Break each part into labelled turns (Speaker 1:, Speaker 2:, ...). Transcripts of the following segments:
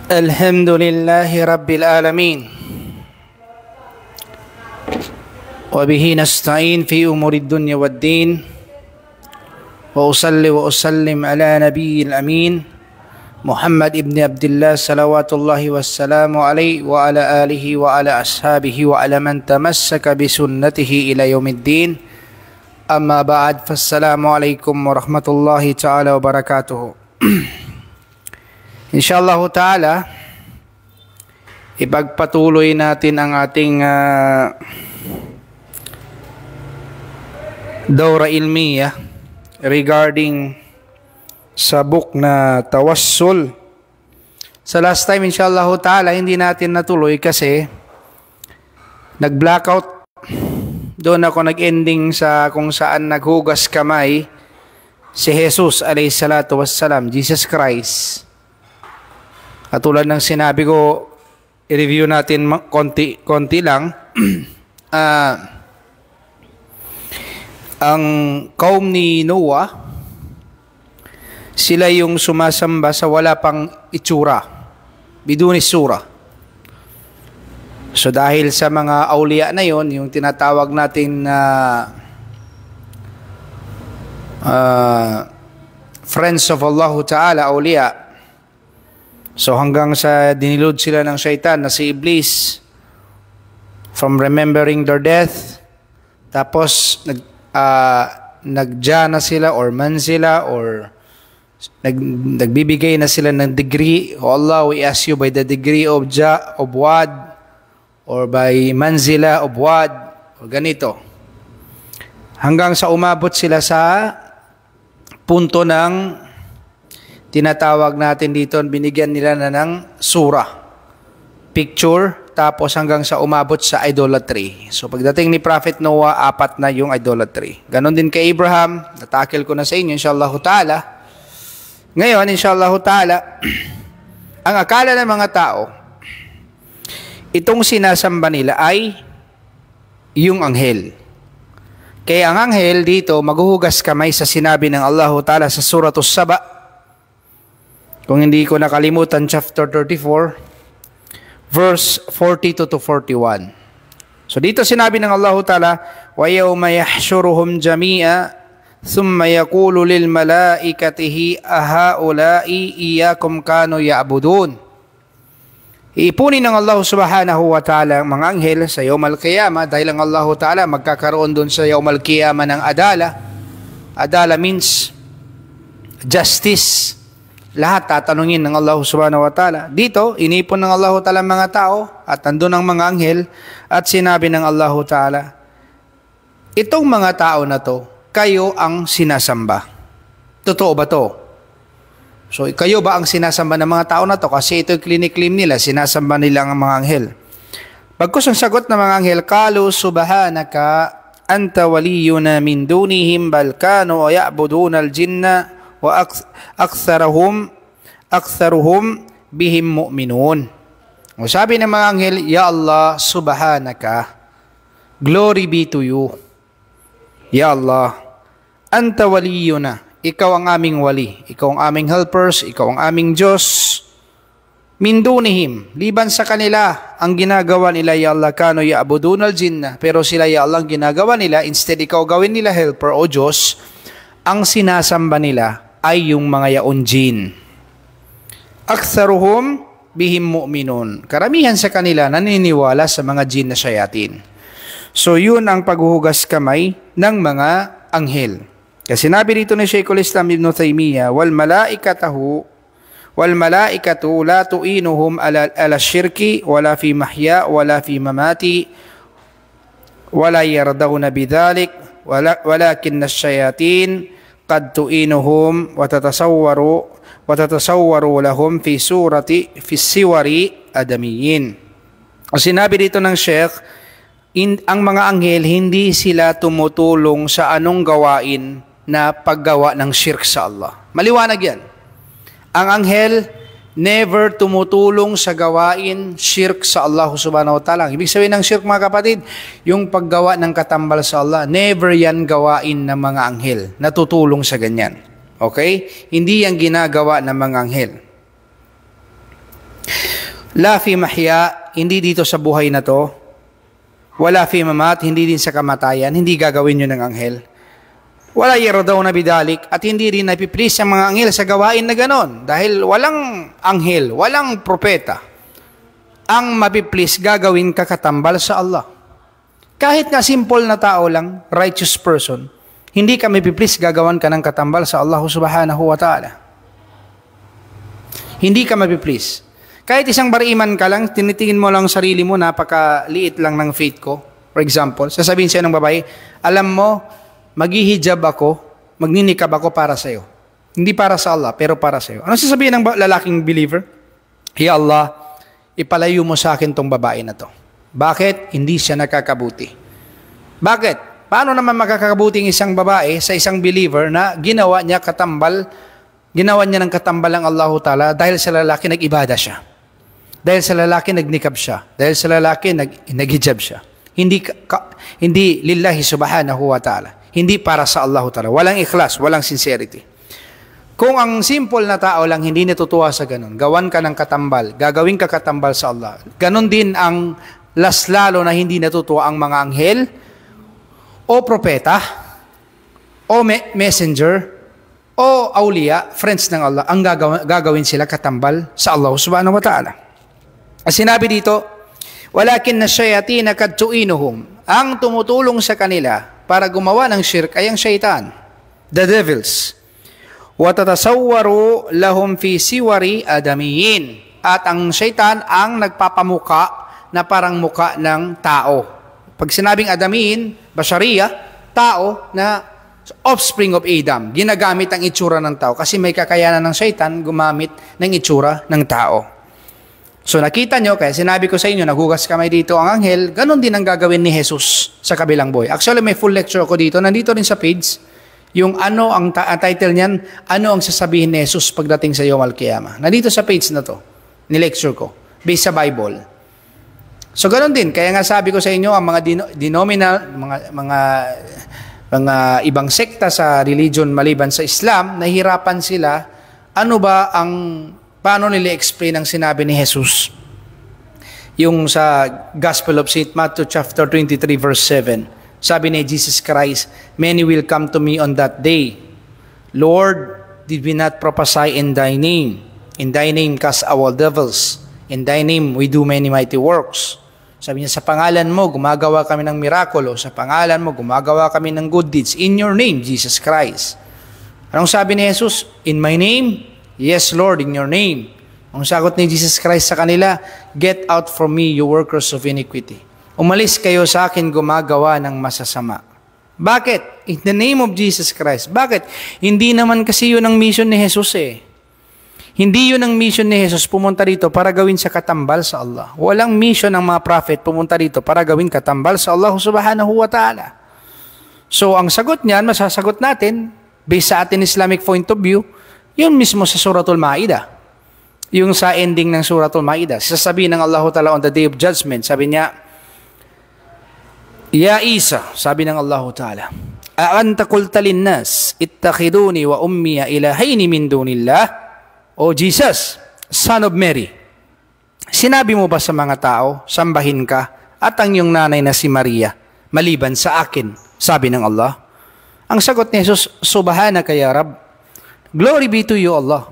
Speaker 1: Alhamdulillahi Rabbil Alamin. Wabihi nasta'in fi umuri dunya wad din. Wa usalli wa usallim ala nabiyil amin Muhammad ibn Abdullah salawatullahi wassalamu alayhi wa ala alihi wa ala ashabihi wa ala man tamassaka bi sunnatihi ila yaumiddin. Amma ba'd, fassalamu alaykum wa rahmatullahi ta'ala wa barakatuhu. Insyaallah ta'ala, ipagpatuloy natin ang ating dawra ilmiya regarding sa book na Tawassul. Sa last time, insyaallah ta'ala, hindi natin natuloy kasi nag-blackout. Doon ako nag-ending sa kung saan naghugas kamay si Jesus alayhi salatu wassalam, Jesus Christ. At tulad ng sinabi ko, i-review natin konti lang. Ang kaum ni Noah, sila yung sumasamba sa wala pang itsura, biduni sura. So dahil sa mga awliya na yon, yung tinatawag natin na friends of Allah Ta'ala, awliya. So hanggang sa dinilod sila ng syaitan na si Iblis from remembering their death, tapos nagja na sila or man sila or nagbibigay na sila ng degree. O Allah, we ask you by the degree of Wad or by manzila of Wad o ganito. Hanggang sa umabot sila sa punto ng tinatawag natin dito, binigyan nila na ng surah, picture, tapos hanggang sa umabot sa idolatry. So pagdating ni Prophet Noah, 4 na yung idolatry. Ganon din kay Abraham, natakil ko na sa inyo, inshallah ta'ala. Ngayon, inshallah ta'ala, ang akala ng mga tao, itong sinasamba nila ay yung anghel. Kaya ang anghel dito, maghuhugas kamay sa sinabi ng Allah ta'ala sa Suratul Saba. Kung hindi ko nakalimutan, chapter 34, verse 42 to 41. So dito sinabi ng Allah Ta'ala, وَيَوْمَ يَحْشُرُهُمْ جَمِيعًا ثُمَّ يَقُولُ لِلْمَلَائِكَتِهِ أَهَؤُلَاءِ إِيَّاكُمْ كَانُوا يَعْبُدُونَ. Iipunin ng Allah Subhanahu wa Ta'ala ang mga anghel sa Yawm al-Qiyamah dahil ang Allah Ta'ala magkakaroon doon sa Yawm al-Qiyamah ng adala. Adala means justice. Lahat tatanungin ng Allah Subhanahu wa Ta'ala. Dito, inipon ng Allah Ta'ala mga tao at nandun ang mga anghel at sinabi ng Allah Ta'ala, itong mga tao na to, kayo ang sinasamba. Totoo ba to? So, kayo ba ang sinasamba ng mga tao na to? Kasi ito yung clinic-claim nila, sinasamba nila ang mga anghel. Pagkus ang sagot ng mga anghel, Qalu subhanaka anta waliyuna min dunihim bal kanu ya'buduna al-jinna wa aktharuhum bihim mu'minun. O sabi ng mga anghel, Ya Allah, subhanaka, glory be to you. Ya Allah, anta waliyuna, ikaw ang aming wali, ikaw ang aming helpers, ikaw ang aming Diyos. Min dunihim, liban sa kanila, ang ginagawa nila, Ya Allah, kano ya'budunal jinna, pero sila, Ya Allah, ang ginagawa nila, instead ikaw gawin nila helper o Diyos, ang sinasamba nila ay yung mga yaon jin. Aktharuhum bihim mu'minun. Karamihan sa kanila naniniwala sa mga jin na shayatin. So yun ang paghuhugas kamay ng mga anghel. Kasi sinabi dito ni Shaykhul Islam Ibn Taymiyyah, wal malaikatu la tu'inuhum ala syirki wala fi mahya wala fi mamati wala yardawna bidhalik walakin asyayatin qad tu'inuhum wa tatasawwaru lahum fi siwari adamiyin. Sinabi dito ng Sheikh, ang mga anghel, hindi sila tumutulong sa anong gawain na paggawa ng shirk sa Allah. Maliwanag yan. Ang anghel, never tumutulong sa gawain shirk sa Allah subhanahu wa ta'ala. Ibig sabihin ng shirk, mga kapatid, yung paggawa ng katambal sa Allah, never yan gawain ng mga anghel na tutulong sa ganyan. Okay? Hindi yan ginagawa ng mga anghel. La fi mahya, hindi dito sa buhay na to. Wala fi mamat, hindi din sa kamatayan, hindi gagawin yun ng anghel. Wala yaradaw na bidalik, at hindi rin napiplis ang mga anghel sa gawain na ganon. Dahil walang anghel, walang propeta ang mapiplis gagawin kakatambal sa Allah. Kahit nga simple na tao lang, righteous person, hindi ka mapiplis gagawan ka ng katambal sa Allah subhanahu wa ta'ala. Hindi ka mapiplis. Kahit isang bariman ka lang, tinitingin mo lang sarili mo, napakaliit lang ng faith ko. For example, sasabihin siya ng babae, alam mo, maghihijab ako, magninikab ako para sa iyo. Hindi para sa Allah, pero para sa iyo. Ano sasabihin ng lalaking believer? Ya Allah, ipalayo mo sa akin tong babae na to. Bakit? Hindi siya nakakabuti. Bakit? Paano naman makakabuting isang babae sa isang believer na ginawa niya ng katambal ang Allah Ta'ala dahil sa lalaki nag-ibada siya? Dahil sa lalaki nagnikab siya, dahil sa lalaki naghijab siya. Hindi lillahi subhanahu wa ta'ala. Hindi para sa Allah Ta'ala. Walang ikhlas, walang sincerity. Kung ang simple na tao lang hindi natutuwa sa ganun, gawan ka ng katambal, gagawin ka katambal sa Allah. Ganun din ang lalo na hindi natutuwa ang mga anghel, o propeta, o messenger, o awliya, friends ng Allah, ang gagawin sila katambal sa Allah subhanahu wa ta'ala. Sinabi dito, walakin na shayatina kadtuinuhum, ang tumutulong sa kanila para gumawa ng shirk ay ang syaitan, the devils. Wa tatasawwaru lahum fi siwari adamiyin, at ang syaitan ang nagpapamuka na parang muka ng tao. Pag sinabing adamiyin, basyariya, tao na offspring of Adam, ginagamit ang itsura ng tao kasi may kakayanan ng syaitan gumamit ng itsura ng tao. So nakita nyo, kaya sinabi ko sa inyo, naghugas kamay dito ang anghel, ganun din ang gagawin ni Jesus sa kabilang buhay. Actually, may full lecture ko dito, nandito rin sa page, yung ano, ang title niyan, ano ang sasabihin ni Jesus pagdating sa Yawm al-Qiyamah. Nandito sa page na to, ni-lecture ko, based sa Bible. So ganun din, kaya nga sabi ko sa inyo, ang mga denominal, mga ibang sekta sa religion maliban sa Islam, nahihirapan sila, paano nila explain ang sinabi ni Jesus? Yung sa Gospel of St. Matthew chapter 23 verse 7. Sabi ni Jesus Christ, many will come to me on that day. Lord, did we not prophesy in thy name? In thy name cast out devils. In thy name we do many mighty works. Sabi niya, sa pangalan mo, gumagawa kami ng mirakulo. Sa pangalan mo, gumagawa kami ng good deeds. In your name, Jesus Christ. Anong sabi ni Jesus? In my name? Yes, Lord, in your name. Ang sagot ni Jesus Christ sa kanila, get out from me, you workers of iniquity. Umalis kayo sa akin, gumagawa ng masasama. Bakit? In the name of Jesus Christ. Bakit? Hindi naman kasi yun ang mission ni Jesus eh. Hindi yun ang mission ni Jesus, pumunta dito para gawin sa katambal sa Allah. Walang mission ng mga prophet pumunta dito para gawin katambal sa Allah subhanahu wa ta'ala. So, ang sagot niyan, masasagot natin, based sa ating Islamic point of view, yun mismo sa Suratul Ma'idah. Yung sa ending ng Suratul Ma'idah. Sasabihin ng Allah ta'ala on the day of judgment, sabi niya, Ya Isa, sabi ng Allah ta'ala, A'anta qulta linnas, ittakhiduni wa ummiya ilahayni min dunillah, O Jesus, Son of Mary, sinabi mo ba sa mga tao, sambahin ka, at ang iyong nanay na si Maria, maliban sa akin, sabi ng Allah? Ang sagot ni Jesus, Subhanaka ya Rab, glory be to you Allah.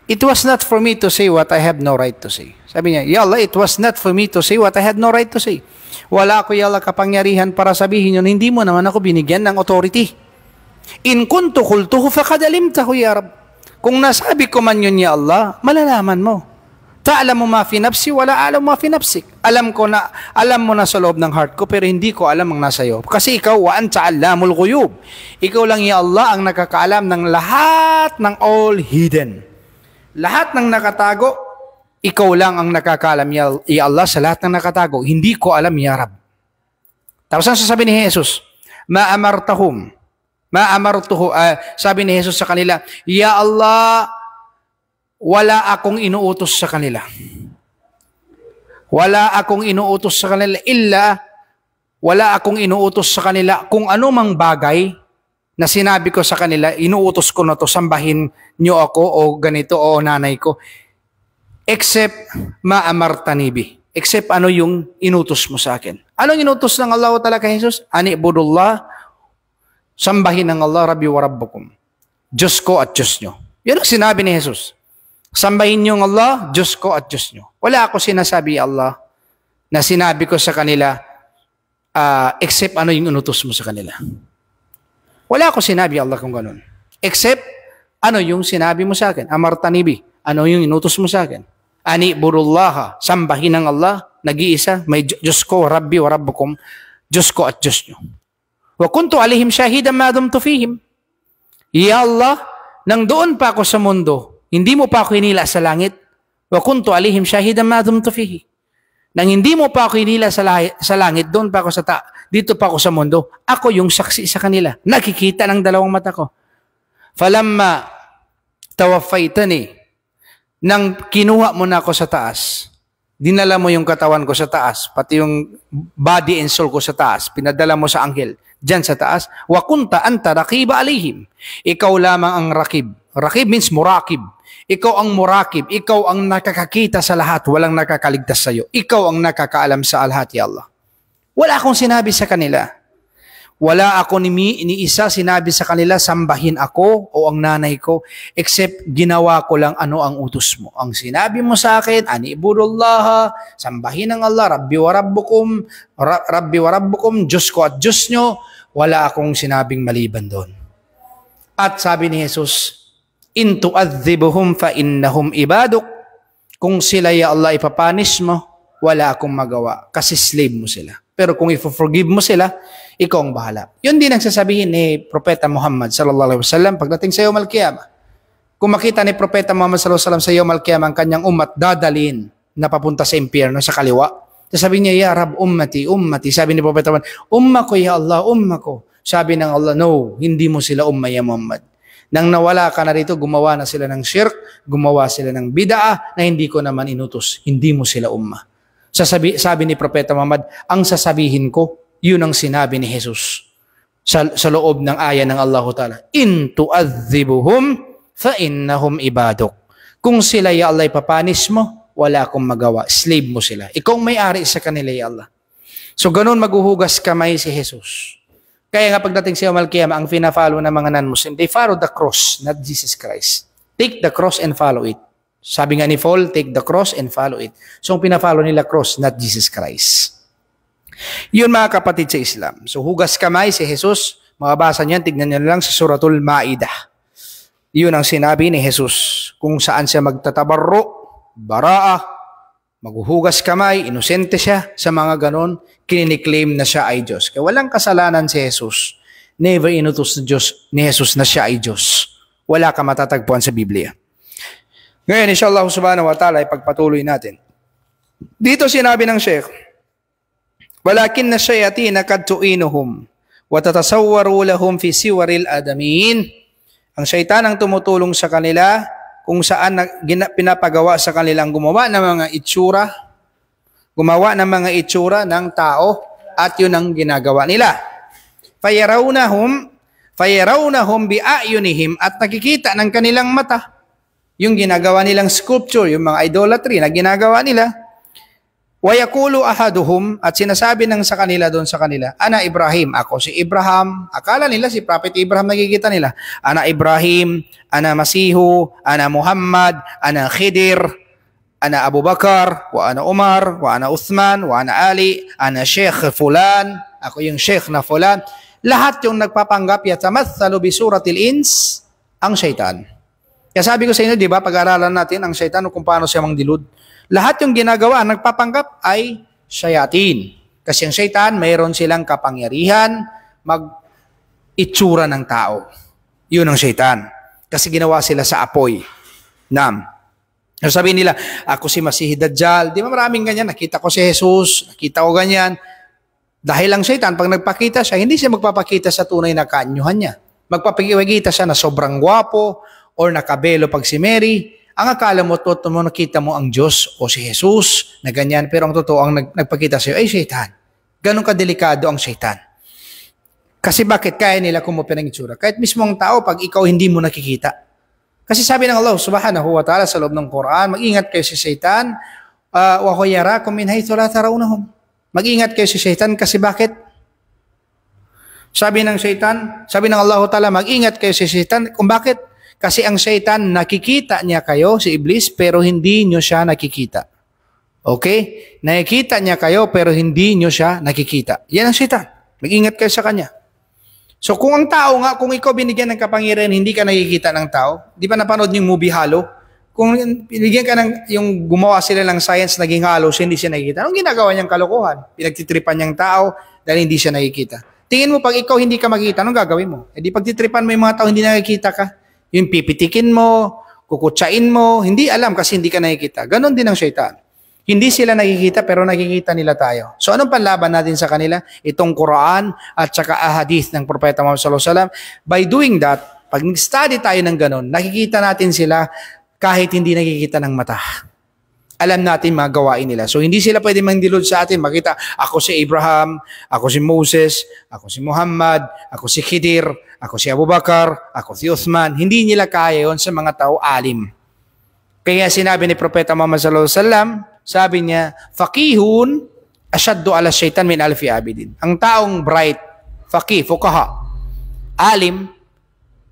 Speaker 1: It was not for me to say what I have no right to say. Sabi niya, Ya Allah, it was not for me to say what I had no right to say. Wala ako, Ya Allah, kapangyarihan para sabihin yun, hindi mo naman ako binigyan ng authority. In kuntu qultuhu faqad alimtahu ya Rab. Kung nasabi ko man yun, Ya Allah, malalaman mo. Ta'alamu ma fi nafsi, wala alam ma fi nafsik. Alam mo na sa loob ng heart ko, pero hindi ko alam ang nasa iyo. Kasi ikaw, wa anta allamul ghuyub. Ikaw lang, Ya Allah, ang nakakaalam ng lahat ng all hidden. Lahat ng nakatago, Ikaw lang ang nakakaalam, ya Allah, sa lahat ng nakatago. Hindi ko alam, ya Rab. Tapos ang sasabi ni Jesus, sabi ni Jesus sa kanila, ya Allah, wala akong inuutos sa kanila. Wala akong inuutos sa kanila kung anumang bagay na sinabi ko sa kanila, inuutos ko na to, sambahin nyo ako o ganito o nanay ko. Except ma'amartanibi. Except ano yung inutos mo sa akin. Anong inutos ng Allah Ta'ala kay Jesus? Anibudullah, sambahin ng Allah, Rabbi wa Rabbukum. Diyos ko at Diyos nyo. Yan ang sinabi ni Jesus. Sambahin nyo ang Allah, Diyos ko at Diyos nyo. Wala ako sinasabi, Allah, na sinabi ko sa kanila, except ano yung inutos mo sa kanila. Wala ako sinabi, Allah, kung ganun. Except, ano yung sinabi mo sa akin? Amartanibi. Ano yung inutos mo sa akin? Ani'budullaha. Sambahin ng Allah. Nag-iisa. May Diyos ko, Rabbi wa Rabbukum. Diyos ko at Diyos nyo. Wa kuntu alihim shahidan ma dumtu fihim. Ya Allah, nang doon pa ako sa mundo, hindi mo pa ako hinila sa langit. Wa kuntu alihim shahidan ma dumtu fihi. Nang hindi mo pa ako hinila sa langit, doon pa ako dito pa ako sa mundo, ako yung saksi sa kanila. Nakikita ng dalawang mata ko. Falamma tawaffaytani, nang kinuha mo na ako sa taas, dinala mo yung katawan ko sa taas, pati yung body and soul ko sa taas, pinadala mo sa anghel, dyan sa taas, wa kunta anta raqiba alihim. Ikaw lamang ang rakib. Rakib means murakib. Ikaw ang murakib. Ikaw ang nakakakita sa lahat. Walang nakakaligtas sa iyo. Ikaw ang nakakaalam sa lahat, ya Allah. Wala akong sinabi sa kanila. Wala ako ni isa sinabi sa kanila, sambahin ako o ang nanay ko, except ginawa ko lang ano ang utos mo. Ang sinabi mo sa akin, anibudullah, sambahin ang Allah, Rabbi wa Rabbukum, Diyos ko at Diyos nyo. Wala akong sinabing maliban doon. At sabi ni Jesus, in tu'adhibuhum fa innahum ibaduk. Kung sila, ya Allah, ipapanis mo, wala akong magawa kasi slave mo sila. Pero kung i-forgive mo sila, ikaw ang bahala. Yun din ang sasabihin ni Propeta Muhammad sallallahu alaihi wasallam pagdating sa Yawm al-Qiyamah. Kung makita ni Propeta Muhammad sallallahu alaihi wasallam sa Yawm al-Qiyamah ang kanyang umat dadalhin na papunta sa impyerno sa kaliwa, sasabihin niya, ya Rab, ummati. Sabi ni Propeta Muhammad, umma ko, ya Allah, umma ko. Sabi ng Allah, no, hindi mo sila umma, ya Muhammad. Nang nawala ka na rito, gumawa na sila ng shirk, gumawa sila ng bid'ah na hindi ko naman inutos. Hindi mo sila umma. Sabi ni Propeta Muhammad, ang sasabihin ko, yun ang sinabi ni Jesus sa loob ng aya ng Allah Ta'ala. In tu'adhibuhum fa innahum ibaduk. Kung sila, ya Allah, ipapanis mo, wala akong magawa. Slave mo sila. Ikaw may-ari sa kanila, ya Allah. So ganun maghuhugas kamay si Jesus. Kaya nga pagdating sa Yawm al-Qiyamah, ang fina-follow ng mga non-Muslim, they follow the cross, not Jesus Christ. Take the cross and follow it. Sabi nga ni Paul, take the cross and follow it. So ang pina-follow nila cross, not Jesus Christ. Yun mga kapatid sa Islam. So hugas kamay si Jesus, mababasa niyan, tignan niyo lang sa Suratul Ma'idah. Yun ang sinabi ni Jesus, kung saan siya magtatabarro, baraa, maghuhugas kamay, inosente siya sa mga ganon, kiniklaim na siya ay Diyos. Kaya walang kasalanan si Jesus. Never inutos ni Jesus na siya ay Diyos. Wala ka matatagpuan sa Biblia. Ngayon, inshallah subhanahu wa ta'ala, ipagpatuloy natin. Dito sinabi ng Sheikh, walakin na shayatina kad tu'inuhum wa tatasawwaru lahum fi siwaril adamin. Ang syaitan ang tumutulong sa kanila kung saan pinapagawa sa kanilang gumawa ng mga itsura ng tao at yun ang ginagawa nila. Fayarawnahum bi'ayunihim at nakikita ng kanilang mata yung ginagawa nilang sculpture, yung mga idolatry na ginagawa nila. Wayakulu ahaduhum at sinasabi ng sa kanila doon sa kanila, ana Ibrahim, ako si Abraham. Akala nila si Prophet Abraham nakikita nila. Ana Ibrahim, ana Masihu, ana Muhammad, ana Khidir, ana Abu Bakar, wa ana Umar, wa ana Uthman, wa ana Ali, ana Sheikh Fulan, ako yung Sheikh na Fulan. Lahat yung nagpapanggap yatamathalu bi suratil ins, ang syaitan. Kaya sabi ko sa inyo, di ba, pag-aralan natin ang syaitan kung paano siya mangdilud. Lahat yung ginagawa, nagpapanggap ay shayatin. Kasi ang syaitan, mayroon silang kapangyarihan mag-itsura ng tao. Yun ang syaitan. Kasi ginawa sila sa apoy. Nam. So sabihin nila, ako si Masih Dajjal. Di ba maraming ganyan? Nakita ko si Jesus, nakita ko ganyan. Dahil lang Satan, pag nagpakita siya, hindi siya magpapakita sa tunay na kaanyuhan niya. Magpapakita siya na sobrang gwapo or nakabelo pag si Mary. Ang akala mo, nakita mo ang Diyos o si Jesus na ganyan. Pero ang totoo, ang nagpakita sa iyo ay Satan. Ganon kadelikado ang Satan. Kasi bakit kaya nila kumupin ang itsura? Kahit mismo ang tao, pag ikaw hindi mo nakikita. Kasi sabi ng Allah subhanahu wa ta'ala sa loob ng Quran, mag-ingat kayo si Satan, wa huwa yarakum min haythu la tarawnahum. Mag-ingat kayo si Satan kasi bakit? Sabi ng Allah ta'ala, mag-ingat kayo si Satan. Kung bakit? Kasi ang Satan, nakikita niya kayo, si Iblis, pero hindi nyo siya nakikita. Okay? Nakikita niya kayo, pero hindi nyo siya nakikita. Yan ang Satan. Mag-ingat kayo sa kanya. So kung ang tao nga, kung ikaw binigyan ng kapangyarihan, hindi ka nakikita ng tao, di ba napanood yung movie Halo? Kung binigyan ka ng, yung gumawa sila ng science, naging halo, siya hindi siya nakikita. Anong ginagawa niyang kalokohan? Pinagtitripan niyang tao dahil hindi siya nakikita. Tingin mo, pag ikaw hindi ka makikita, anong gagawin mo? Eh di pagtitripan mo yung mga tao, hindi nakikita ka. Yung pipitikin mo, kukutsain mo, hindi alam kasi hindi ka nakikita. Ganon din ang Shaitan. Hindi sila nakikita pero nakikita nila tayo. So anong panlaban natin sa kanila? Itong Quran at saka ahadith ng Propeta Muhammad sallallahu alaihi wasallam. By doing that, pag study tayo ng ganon, nakikita natin sila kahit hindi nakikita ng mata. Alam natin mga gawain nila. So hindi sila pwede mandilod sa atin. Makita, ako si Abraham, ako si Moses, ako si Muhammad, ako si Khidir, ako si Abu Bakar, ako si Uthman. Hindi nila kaya yon sa mga tao alim. Kaya sinabi ni Propeta Muhammad sallallahu alaihi wasallam, sabi niya, faqihun asyaddu ala syaitan min alfi abidin. Ang taong bright, faqih, fuqaha, alim,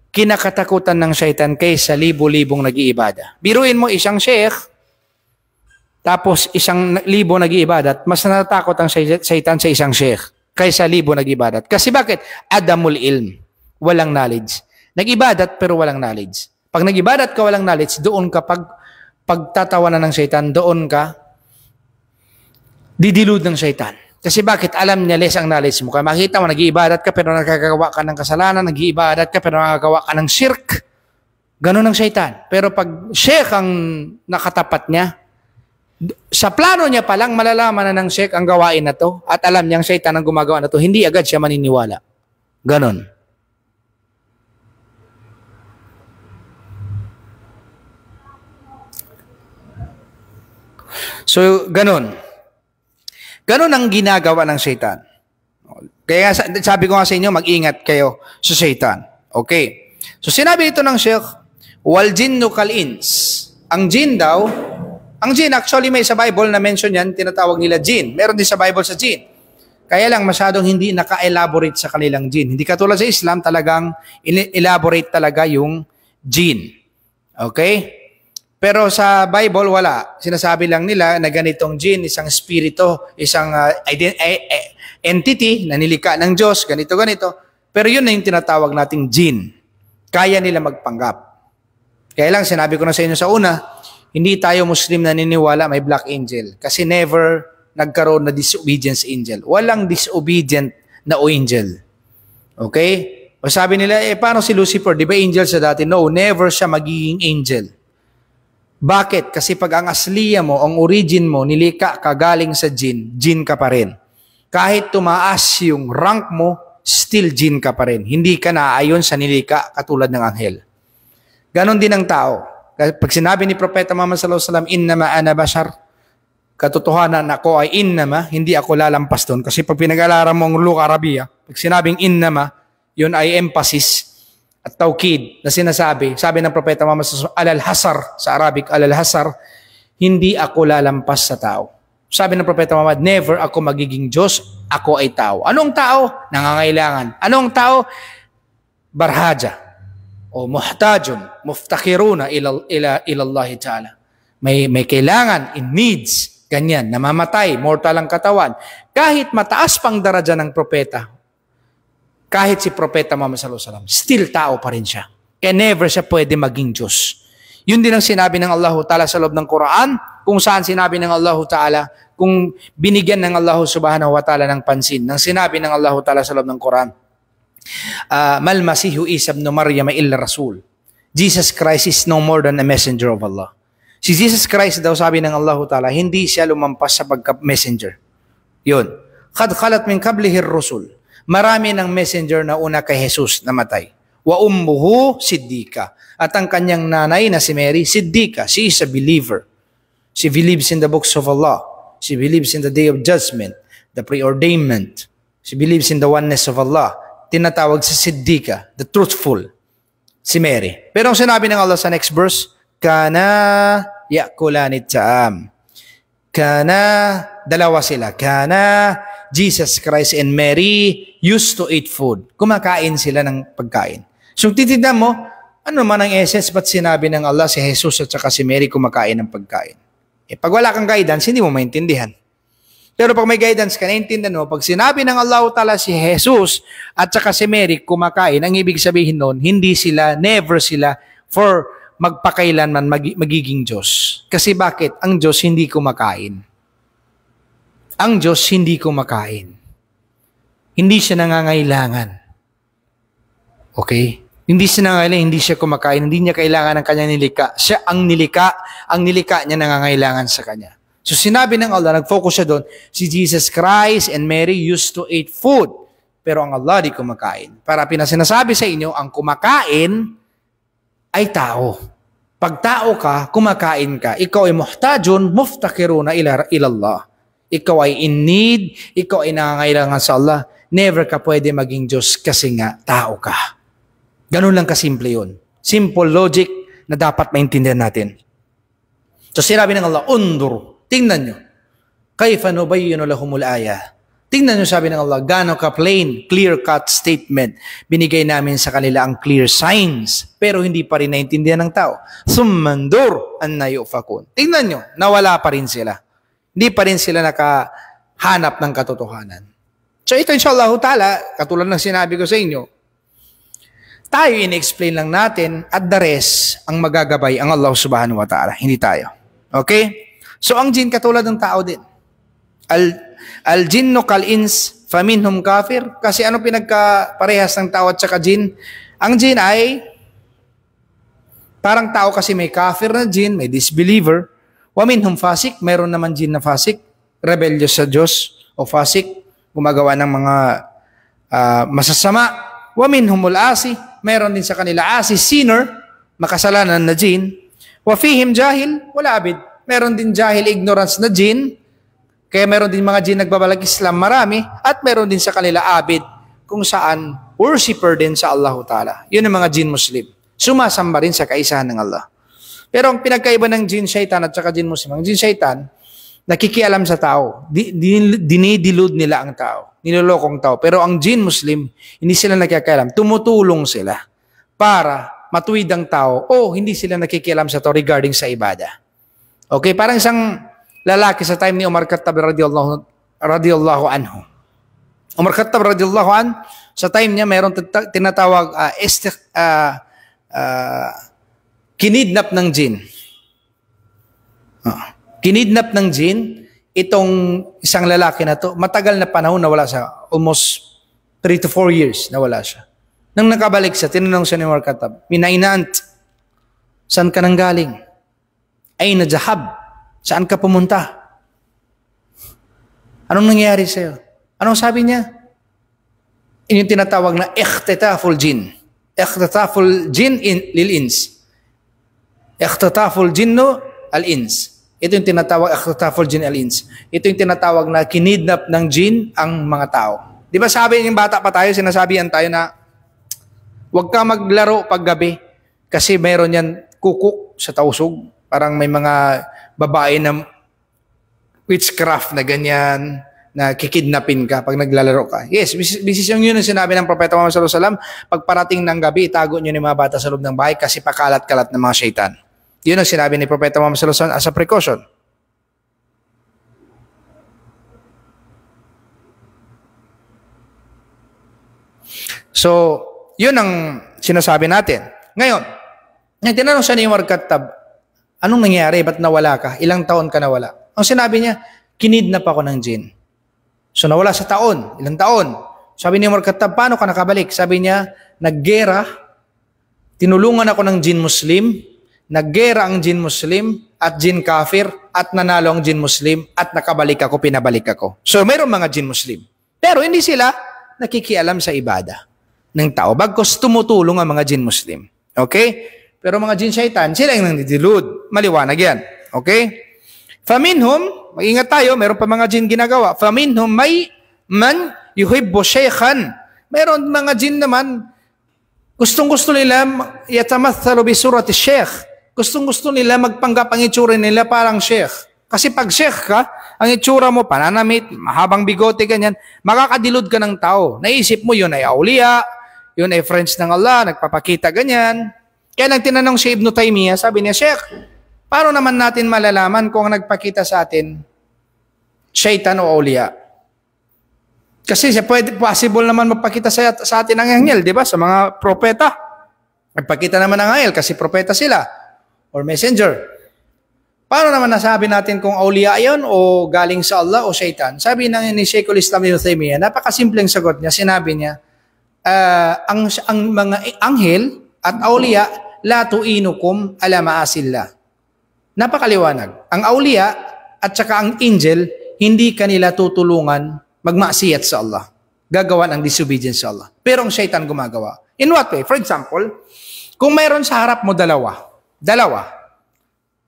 Speaker 1: kinakatakutan ng syaitan kaysa libo-libong nag-iibada. Biruin mo isang sheikh, tapos isang libo nag-iibadat, mas natatakot ang syaitan sa isang sheikh kaysa libo nag-iibadat. Kasi bakit? Adamul ilm. Walang knowledge. Nag-ibadat pero walang knowledge. Pag nag-ibadat ka walang knowledge, doon ka pagtatawanan ng syaitan, doon ka didilud ng syaitan. Kasi bakit? Alam niya less ang knowledge mo. Kaya makita mo, nag-iibadat ka pero nagkagawa ka ng kasalanan, nag-iibadat ka pero nagkagawa ka ng shirk. Ganon ang syaitan. Pero pag sheikh ang nakatapat niya, sa plano niya pa lang, malalaman na ng sheikh ang gawain na to at alam niyang syaitan ang gumagawa na to, hindi agad siya maniniwala. Ganon. So, ganon. Ganon ang ginagawa ng Satan. Kaya sabi ko nga sa inyo, mag-ingat kayo sa Satan. Okay. So sinabi ito ng Sheikh, wal jinnu kal ins. Ang jin daw, ang jin actually may sa Bible na mention yan, tinatawag nila jin. Meron din sa Bible sa jin. Kaya lang masyadong hindi naka-elaborate sa kanilang jin. Hindi katulad sa Islam, talagang elaborate talaga yung jin. Okay? Pero sa Bible, wala. Sinasabi lang nila na ganitong jinn, isang spirito, isang entity na nilika ng Diyos, ganito. Pero yun na yung tinatawag nating jinn. Kaya nila magpanggap. Kaya lang, sinabi ko na sa inyo sa una, hindi tayo Muslim na niniwala may black angel. Kasi never nagkaroon na disobedience angel. Walang disobedient na angel. Okay? O sabi nila, paano si Lucifer? Di ba angel siya dati? No, never siya magiging angel. Bakit? Kasi pag ang asliya mo, ang origin mo, nilika ka galing sa jinn, jinn ka pa rin. Kahit tumaas yung rank mo, still jinn ka pa rin. Hindi ka naaayon sa nilika katulad ng anghel. Ganon din ang tao. Pag sinabi ni Propeta Muhammad sallallahu alaihi wasallam, innama ana bashar, katotohanan ako ay innama, hindi ako lalampas doon. Kasi pag pinag-alaran mo ang Luka Arabiya, pag sinabing innama, yun ay emphasis at tawkid na sinasabi, sabi ng Propeta Muhammad alal-hasar, sa Arabic, alal-hasar, hindi ako lalampas sa tao. Sabi ng Propeta Muhammad, never ako magiging Diyos, ako ay tao. Anong tao? Nangangailangan. Anong tao? Barhaja o muhtajun, muftakiruna ila Allah Ta'ala. May kailangan, in needs, ganyan, namamatay, mortal ang katawan. Kahit mataas pang daraja ng propeta, kahit si Propeta Muhammad sallallahu alaihi wasallam, still tao pa rin siya. Kaya never siya pwede maging Diyos. Yun din ang sinabi ng Allah Ta'ala sa loob ng Quran, kung saan sinabi ng Allah Ta'ala, kung binigyan ng Allah Subhanahu wa Ta'ala ng pansin, nang sinabi ng Allah Ta'ala sa loob ng Quran, Mal Masihu Isa ibn Maryam illa Rasul. Jesus Christ is no more than a messenger of Allah. Si Jesus Christ daw, sabi ng Allah Ta'ala, hindi siya lumampas sa pagka-messenger. Yun. Qad khalat min qablihi ar-rusul. Marami ng messenger na una kay Jesus namatay. Wa ummuhu siddika. At ang kanyang nanay na si Mary, siddika. She is a believer. She believes in the books of Allah. She believes in the day of judgment, the preordainment. She believes in the oneness of Allah. Tinatawag sa siddika, the truthful, si Mary. Pero ang sinabi ng Allah sa next verse, kana yakulanit ta'am. Kana, dalawa sila. Kana, Jesus Christ and Mary used to eat food. Kumakain sila ng pagkain. So, titignan mo, ano man ang essence, ba't sinabi ng Allah si Jesus at saka si Mary kumakain ng pagkain? Pag wala kang guidance, hindi mo maintindihan. Pero pag may guidance ka, naintindihan mo, pag sinabi ng Allah Ta'ala si Jesus at saka si Mary kumakain, ang ibig sabihin nun, hindi sila, never sila, for magpakailanman magiging Diyos. Kasi bakit? Ang Diyos hindi kumakain. Ang Diyos hindi kumakain. Hindi siya nangangailangan. Okay? Hindi siya nangangailangan, hindi siya kumakain, hindi niya kailangan ng kanyang nilika. Siya ang nilika niya nangangailangan sa kanya. So sinabi ng Allah, nag-focus siya doon, si Jesus Christ and Mary used to eat food. Pero ang Allah di kumakain. Para pinasinasabi sa inyo, ang kumakain ay tao. Pag tao ka, kumakain ka. Ikaw ay muhtajun, muftakiruna ilallah. Ikaw ay in need, ikaw ay nangangailangan sa Allah. Never ka pwede maging Diyos kasi nga tao ka. Ganun lang kasimple yun. Simple logic na dapat maintindihan natin. So sinabi ng Allah, undur, tingnan nyo. Kayfa nubayyinu lahumul ayah. Tingnan nyo, sabi ng Allah, gaano ka plain, clear-cut statement. Binigay namin sa kanila ang clear signs, pero hindi pa rin naintindihan ng tao. Summandur anna yufakun. Tingnan nyo, nawala pa rin sila. Hindi pa rin sila nakahanap ng katotohanan. So ito inshallah ta'ala, katulad ng sinabi ko sa inyo, tayo in-explain lang natin at the rest ang magagabay ang Allah subhanahu wa ta'ala, hindi tayo. Okay? So ang jinn katulad ng tao din. Al-jinnu kal-ins faminhum kafir. Kasi ano pinagkaparehas ng tao at saka jinn? Ang jinn ay parang tao kasi may kafir na jinn, may disbeliever. Wa minhum fasik, mayroon naman jinn na fasik, rebellious sa Diyos o fasik, gumagawa ng mga masasama. Wa minhumul asi, mayroon din sa kanila asi, sinner, makasalanan na jinn. Wa fihim jahil, wala abid. Meron din jahil, ignorance na jinn. Kaya meron din mga jinn nagbabalag Islam, marami. At meron din sa kanila abid, kung saan worshipper din sa Allah Ta'ala. Yun ang mga jinn Muslim. Sumasamba rin sa kaisahan ng Allah. Pero ang pinagkaiba ng jinn shaitan at saka jinn Muslim, ang jinn shaitan, nakikialam sa tao. Dinidilud nila ang tao. Nilolokong tao. Pero ang jinn Muslim, hindi sila nakikialam. Tumutulong sila para matuwid ang tao o hindi sila nakikialam sa tao regarding sa ibadah. Okay, parang isang lalaki sa time ni Umar Khattab radiyallahu anhu. Umar Khattab radiyallahu anhu, sa time niya mayroong tinatawag kinidnap ng jinn. Kinidnap ng jinn itong isang lalaki na to. Matagal na panahon nawala siya. Almost 3 to 4 years nawala siya. Nang nakabalik siya, tinanong siya ni Umar Khattab, Minainant, saan ka nang galing? Ay najahab, saan ka pumunta? Anong nangyari sa'yo? Anong sabi niya? Yung tinatawag na ikhtataful jinn. Ikhtataful jinn lil-ins. Ikhtataful jinno al-ins. Ito yung tinatawag ikhtataful jinn al-ins. Ito yung tinatawag na kinidnap ng jinn ang mga tao. Di ba sabi yung bata pa tayo, sinasabihan tayo na huwag ka maglaro paggabi kasi mayroon yan kukuk sa tausog. Parang may mga babae na witchcraft na ganyan, na kikidnapin ka pag naglalaro ka. Yes, bisisyon yun ang sinabi ng Propeta Muhammad sallallahu alaihi wasallam, pag parating ng gabi, itago nyo ni mga bata sa loob ng bahay kasi pakalat-kalat ng mga syaitan. Yun ang sinabi ni Propeta Muhammad sallallahu alaihi wasallam as a precaution. So, yun ang sinasabi natin. Ngayon, tinanong siya ni Umar Khattab, anong nangyari? Ba't nawala ka? Ilang taon ka nawala? Ang sinabi niya, kinidnap ako ng jinn. So nawala sa taon. Ilang taon? Sabi ni Umar Khattab, paano ka nakabalik? Sabi niya, naggera, tinulungan ako ng jinn Muslim, naggera ang jinn Muslim, at jin kafir at nanalo ang jin Muslim at nakabalik ako, pinabalik ako. So mayroong mga jin Muslim. Pero hindi sila nakikialam sa ibada ng tao. Bagkus tumutulong ang mga jin Muslim. Okay? Pero mga jin shaitan, sila yung nangdidilud. Maliwanag yan. Okay? Faminhum, mag-ingat tayo, meron pa mga jin ginagawa. Faminhum may man yuhibbu shaykhan. Meron mga jin naman, gustong-gusto nila yatamathalu bi surati shaykh. Gustong-gusto nila magpanggap ang itsura nila parang sheikh. Kasi pag sheikh ka, ang itsura mo, pananamit, mahabang bigote, ganyan, makakadilud ka ng tao. Naisip mo, yun ay aulia, yun ay friends ng Allah, nagpapakita ganyan. Kaya nang tinanong si Ibn Taymiyyah, sabi niya, Sheikh, paano naman natin malalaman kung nagpakita sa atin, shaitan o aulia? Kasi possible naman magpakita sa atin ang anghel, di ba? Sa mga propeta. Nagpakita naman ang anghel kasi propeta sila or messenger. Paano naman nasabi natin kung aulia yun o galing sa Allah o shaitan? Sabi ni Sheikhul Islam Ibn Taymiyyah, napakasimpleng sagot niya. Sinabi niya, ang mga anghel at aulia, la tu'inukum ala ma'asillah. Napakaliwanag. Ang aulia at saka ang angel, hindi kanila tutulungan magmaksiyat sa Allah. Gagawa ng disobedience sa Allah. Pero ang shaitan gumagawa. In what way? For example, kung mayroon sa harap mo dalawa,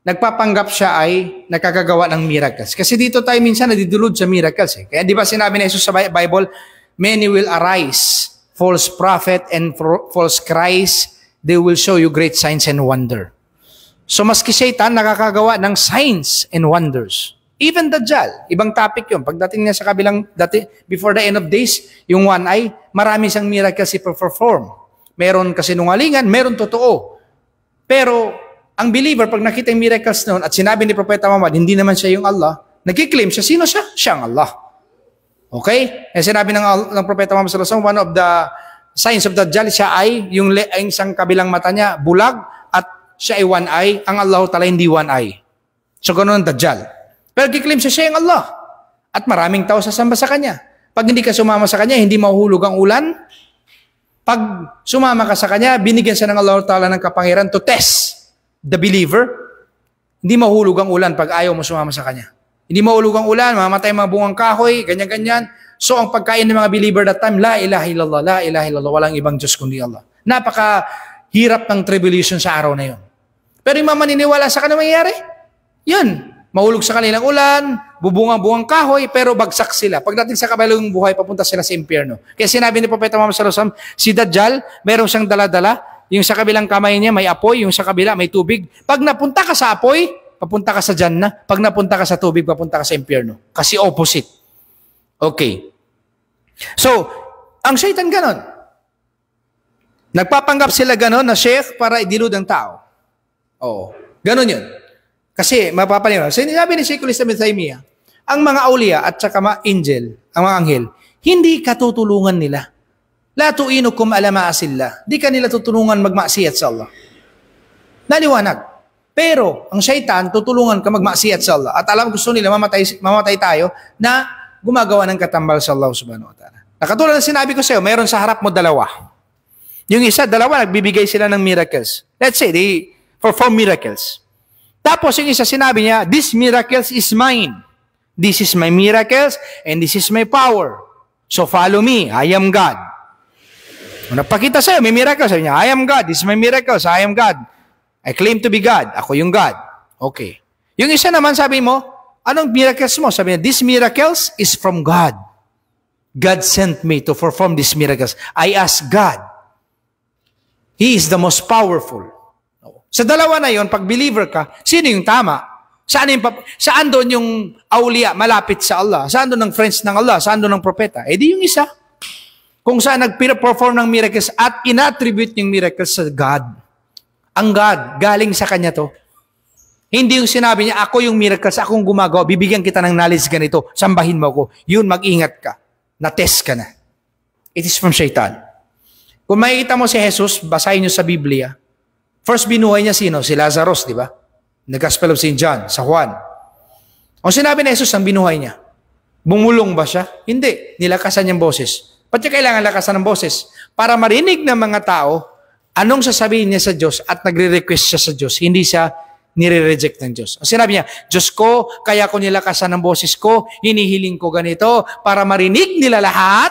Speaker 1: nagpapanggap siya ay nakakagawa ng miracles. Kasi dito tayo minsan nadidulod sa miracles. Kaya di ba sinabi ni Jesus sa Bible, many will arise, false prophet and false Christ, they will show you great signs and wonder. So maski Satan nakakagawa ng signs and wonders. Even Dajjal, ibang topic yun. Pagdating niya sa kabilang, before the end of days, yung one eye, marami siyang miracles i-perform. Meron kasinungalingan, meron totoo. Pero ang believer, pag nakita yung miracles noon at sinabi ni Propeta Muhammad, hindi naman siya yung Allah, nagkiklaim siya, sino siya? Siya ang Allah. Okay? Eh, sinabi ng Propeta Muhammad sallallahu alaihi wasallam, one of the signs of Dajjal, siya ay yung isang kabilang mata niya bulag at siya ay one eye, ang Allah Ta'ala hindi one eye. So ganoon ang Dajjal. Pero kiklaim siya yung Allah. At maraming tao sasamba sa kanya. Pag hindi ka sumama sa kanya, hindi mahuhulog ang ulan. Pag sumama ka sa kanya, binigyan siya ng Allah Ta'ala ng kapangyarihan to test the believer. Hindi mahulog ang ulan pag ayaw mo sumama sa kanya. Hindi mahulog ang ulan, mamatay mga bungang kahoy, ganyan-ganyan. So ang pagkain ng mga believer that time, la ilaha illallah, la ilaha illallah, walang ibang Diyos kundi Allah. Napakahirap ng tribulation sa araw na yun. Pero yung mga maniniwala sa kanila mangyayari, yun, mahulog sa kanilang ulan, bubungang-bungang kahoy, pero bagsak sila. Pagdating sa kabilang buhay, papunta sila sa impyerno. Kaya sinabi ni Propeta Muhammad sallallahu alaihi wasallam, si Dajjal, meron siyang dala-dala, yung sa kabilang kamay niya may apoy, yung sa kabila may tubig. Pag napunta ka sa apoy, papunta ka sa Jannah. Pag napunta ka sa tubig, papunta ka sa impyerno. Kasi opposite. Okay. So, ang shaitan ganon. Nagpapanggap sila ganon na sheikh para idilud ang tao. Oo. Ganon yun. Kasi, mapapaliwan. Sinabi ni Sheikhul Islam Ibn Taymiyyah, ang mga aulia at saka mga angel, ang mga anghel, hindi katutulungan nila. La tu'inukum ala ma'asillah. Di ka nila tutulungan magmaksiyat sa Allah. Naliwanag. Pero, ang shaitan, tutulungan ka magmaksiyat sa Allah. At alam, gusto nila, mamatay tayo na gumagawa ng katambal sa Allah subhanahu wa ta'ala. Nakatulad na sinabi ko sa iyo, meron sa harap mo dalawa. Yung isa, dalawa, nagbibigay sila ng miracles. Let's say, they perform miracles. Tapos yung isa, sinabi niya, this miracles is mine. This is my miracles and this is my power. So follow me, I am God. Napakita sa iyo, may miracles. Sabi niya, I am God, this is my miracles, I am God. I claim to be God. Ako yung God. Okay. Yung isa naman, sabi mo, anong miracles mo? Sabi niya, these miracles is from God. God sent me to perform these miracles. I ask God. He is the most powerful. Sa dalawa na yon, pag believer ka, sino yung tama? Saan doon yung aulia malapit sa Allah? Saan doon ang friends ng Allah? Saan doon ang propeta? Eh di yung isa. Kung saan nag-perform ng miracles at inattribute yung miracles sa God. Ang God, galing sa Kanya to. Hindi yung sinabi niya, ako yung miracles, akong gumagawa, bibigyan kita ng knowledge ganito, sambahin mo ako. Yun, mag-ingat ka. Na-test ka na. It is from Shaitan. Kung makikita mo si Jesus, basahin niyo sa Biblia, first binuhay niya sino? Si Lazarus, di ba? The Gospel of St. John, sa Juan. Ang sinabi ni Jesus, ang binuhay niya, bumulong ba siya? Hindi. Nilakasan niyang boses. Ba't niya kailangan lakasan ng boses? Para marinig ng mga tao, anong sasabihin niya sa Diyos at nagre-request siya sa Diyos. Hindi siya nire-reject ng Diyos. Ang sinabi niya, Diyos ko, kaya ko nilakasan ng boses ko, hinihiling ko ganito, para marinig nila lahat,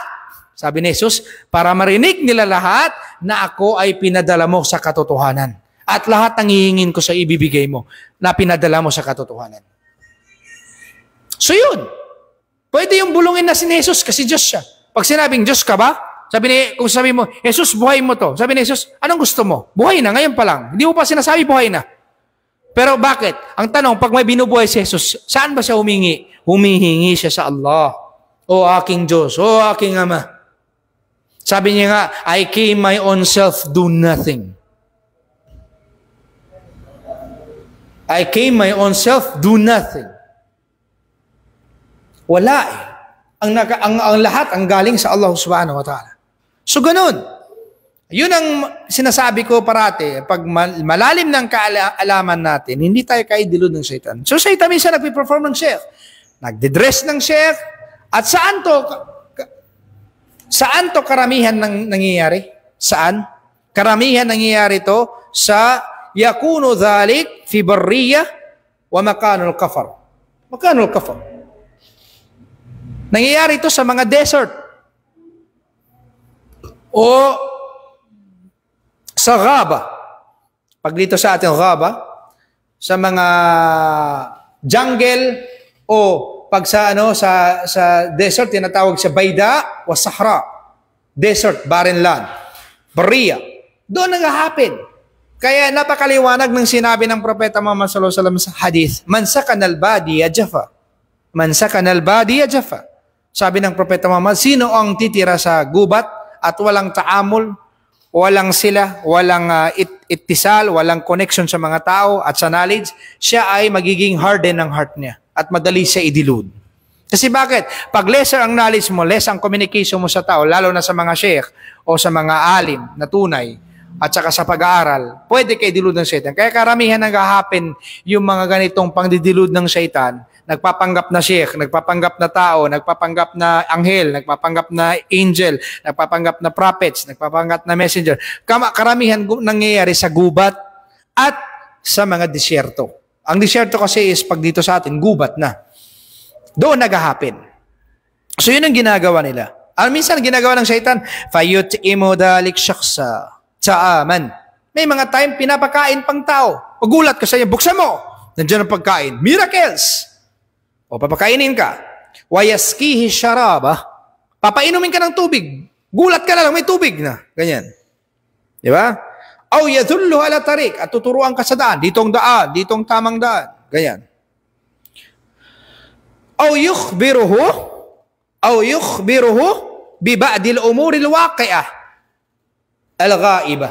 Speaker 1: sabi ni Jesus, para marinig nila lahat na ako ay pinadala mo sa katotohanan. At lahat ng hihingin ko sa ibibigay mo, na pinadala mo sa katotohanan. So yun, pwede yung bulungin na si Jesus kasi Diyos siya. Pag sinabing Diyos ka ba? Kung sabi mo, Jesus, buhay mo to. Sabi ni Jesus, anong gusto mo? Buhay na, ngayon pa lang. Hindi mo pa sinasabi, buhay na. Pero bakit? Ang tanong, pag may binubuhay si Jesus, saan ba siya humingi? Humihingi siya sa Allah. O aking Diyos, o aking Ama. Sabi niya nga, I came my own self, do nothing. I came my own self, do nothing. Wala eh. Ang lahat ang galing sa Allah subhanahu wa ta'ala. So ganun. Yun ang sinasabi ko parati, pag malalim ng kaalaman natin, hindi tayo kaidilod ng Satan. So Satan minsan nagpiperform ng sheikh, nagdidress ng sheikh, at saan to karamihan nangyayari? Saan? Karamihan nangyayari to sa yakunu dhalik fi barriya wa makanul kafar. Makanul kafar. Nangyayari to sa mga desert o sa Ghaba. Pag dito sa ating Ghaba, sa mga jungle o pag sa desert tinatawag sa Bayda o Sahara. Desert, barren land. Bariya. Doon nag-happen. Kaya napakaliwanag ng sinabi ng Propeta Muhammad sallallahu alaihi wasallam sa hadith, man sakana al-badiya jafa. Man sakana al-badiya jafa. Sabi ng Propeta Muhammad, sino ang titira sa gubat at walang taamul, walang sila, walang ittisal, walang connection sa mga tao at sa knowledge, siya ay magiging harden ng heart niya at madali siya idilud. Kasi bakit? Pag lesser ang knowledge mo, less ang communication mo sa tao, lalo na sa mga sheikh o sa mga alim na tunay at saka sa pag-aaral, pwede kay dilud ng Satan. Kaya karamihan nag-happen yung mga ganitong pangdidilud ng Satan. Nagpapanggap na sheikh, nagpapanggap na tao, nagpapanggap na anghel, nagpapanggap na angel, nagpapanggap na prophets, nagpapanggap na messenger. Karamihan nangyayari sa gubat at sa mga disyerto. Ang disyerto kasi is pag dito sa atin, gubat na. Doon nag-happen. So yun ang ginagawa nila. Minsan ginagawa ng Satan, fayut'imu dhalik shakhsa ta'aman. May mga time pinapakain pang tao. Magulat ka sa iyo, buksan mo. Nandiyan ang pagkain. Miracles. O papakainin ka. Wayaskihi syaraba. Papainumin ka ng tubig. Gulat ka na lang, may tubig na. Ganyan. Di ba? Aw yadhullu ala tariq. At tuturuan ka sa daan. Ditong daan. Ditong tamang daan. Ganyan. Aw yukhbiruhu bi ba'dil umuril waqi'ah al-ghaiba.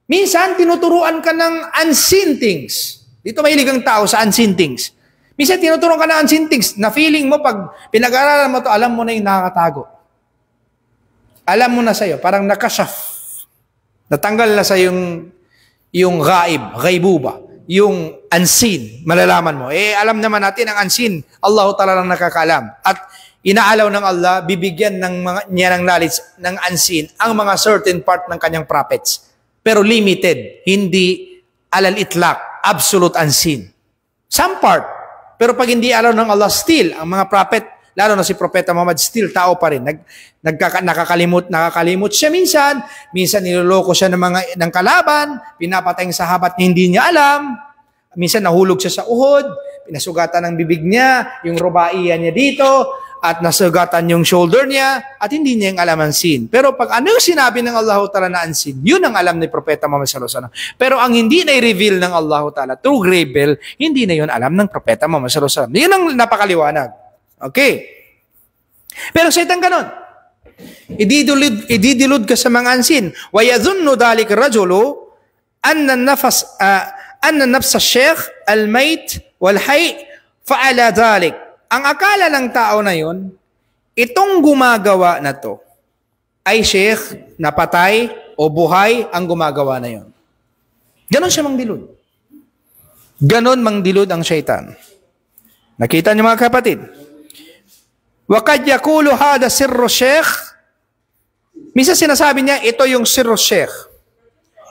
Speaker 1: Minsan, tinuturuan ka ng unseen things. Dito mahilig ang tao sa unseen things. Minsan, tinuturuan ka ng unseen things na feeling mo, pag pinag-aralan mo to, alam mo na yung nakakatago. Alam mo na sa'yo, parang nakashaf. Natanggal na sa yung ghaibuba, yung unseen, malalaman mo. Alam naman natin ang unseen, Allah Ta'ala lang nakakaalam. At inaalaw ng Allah, bibigyan niya ng knowledge ng unseen ang mga certain part ng kanyang prophets. Pero limited, hindi alal itlak, absolute unseen. Some part. Pero pag hindi alaw ng Allah, still, ang mga prophet, lalo na si Propeta Muhammad, still tao pa rin. Nakakalimot siya minsan niloloko siya ng kalaban, pinapatay ang sahabat na hindi niya alam, minsan nahulog siya sa uhod, pinasugatan ng bibig niya, yung rubaiya niya dito, at nasugatan yung shoulder niya, at hindi niya yung alam ang sin. Pero pag ano yung sinabi ng Allah Ta'ala na ansin, yun ang alam ni Propeta Muhammad sallallahu alaihi wasallam. Pero ang hindi na-reveal ng Allah Ta'ala through grave bell, hindi na yun alam ng Propeta Muhammad sallallahu alaihi wasallam. Yun ang napakaliwanag. Okay. Pero Satan ganon. Ididilud ka sa mga ansin. Wa yadhunnu dhalik rajulu anna nafsa shaykh al-mayt wal-hayy fa'ala dhalik. Ang akala ng tao na yun, itong gumagawa na to ay sheikh na patay o buhay ang gumagawa na yun. Ganon siya mangdilud. Ganon mangdilud ang syaitan. Nakita niyo mga kapatid? وَقَدْ يَقُولُ هَذَا سِرُّ الشَّيْخ. Minsan sinasabi niya, ito yung sirru sheikh.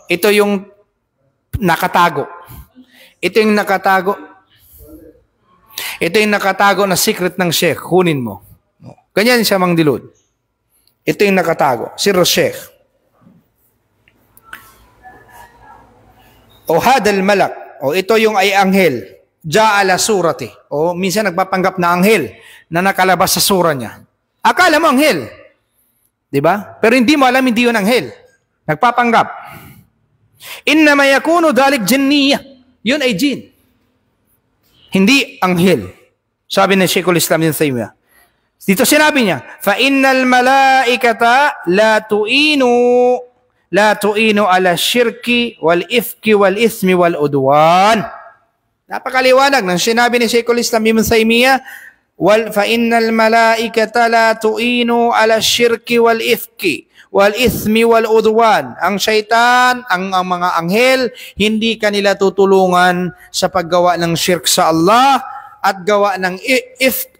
Speaker 1: Ito yung nakatago. Ito yung nakatago. Ito yung nakatago na secret ng Sheikh. Kunin mo. Ganyan siya Mang Dilud. Ito yung nakatago. Sir Sheikh. O hadal malak. O ito yung ay anghel. Ja'ala surati. O minsan nagpapanggap na anghel na nakalabas sa sura niya. Akala mo anghel. Diba? Pero hindi mo alam, hindi yun anghel. Nagpapanggap. Innama yakunu dhalik jinniyah. Yun ay jin. Hindi anghel. Sabi ng Sheikhul Islam Ibn Taymiyyah. Dito sinabi niya, فَإِنَّ الْمَلَائِكَةَ لَا تُؤِينُ عَلَى الشِّرْكِ وَالْإِفْكِ وَالْإِثْمِ وَالْعُدْوَانِ. Napakaliwanag ng sinabi ni Sheikhul Islam Ibn Taymiyyah, فَإِنَّ الْمَلَائِكَةَ لَا تُؤِينُ عَلَى الشِّرْكِ وَالْإِفْكِ وَالْإِثْمِ وَالْعُدْوَانِ. Ang syaitan, ang mga anghel, hindi kanila tutulungan sa paggawa ng shirk sa Allah at gawa ng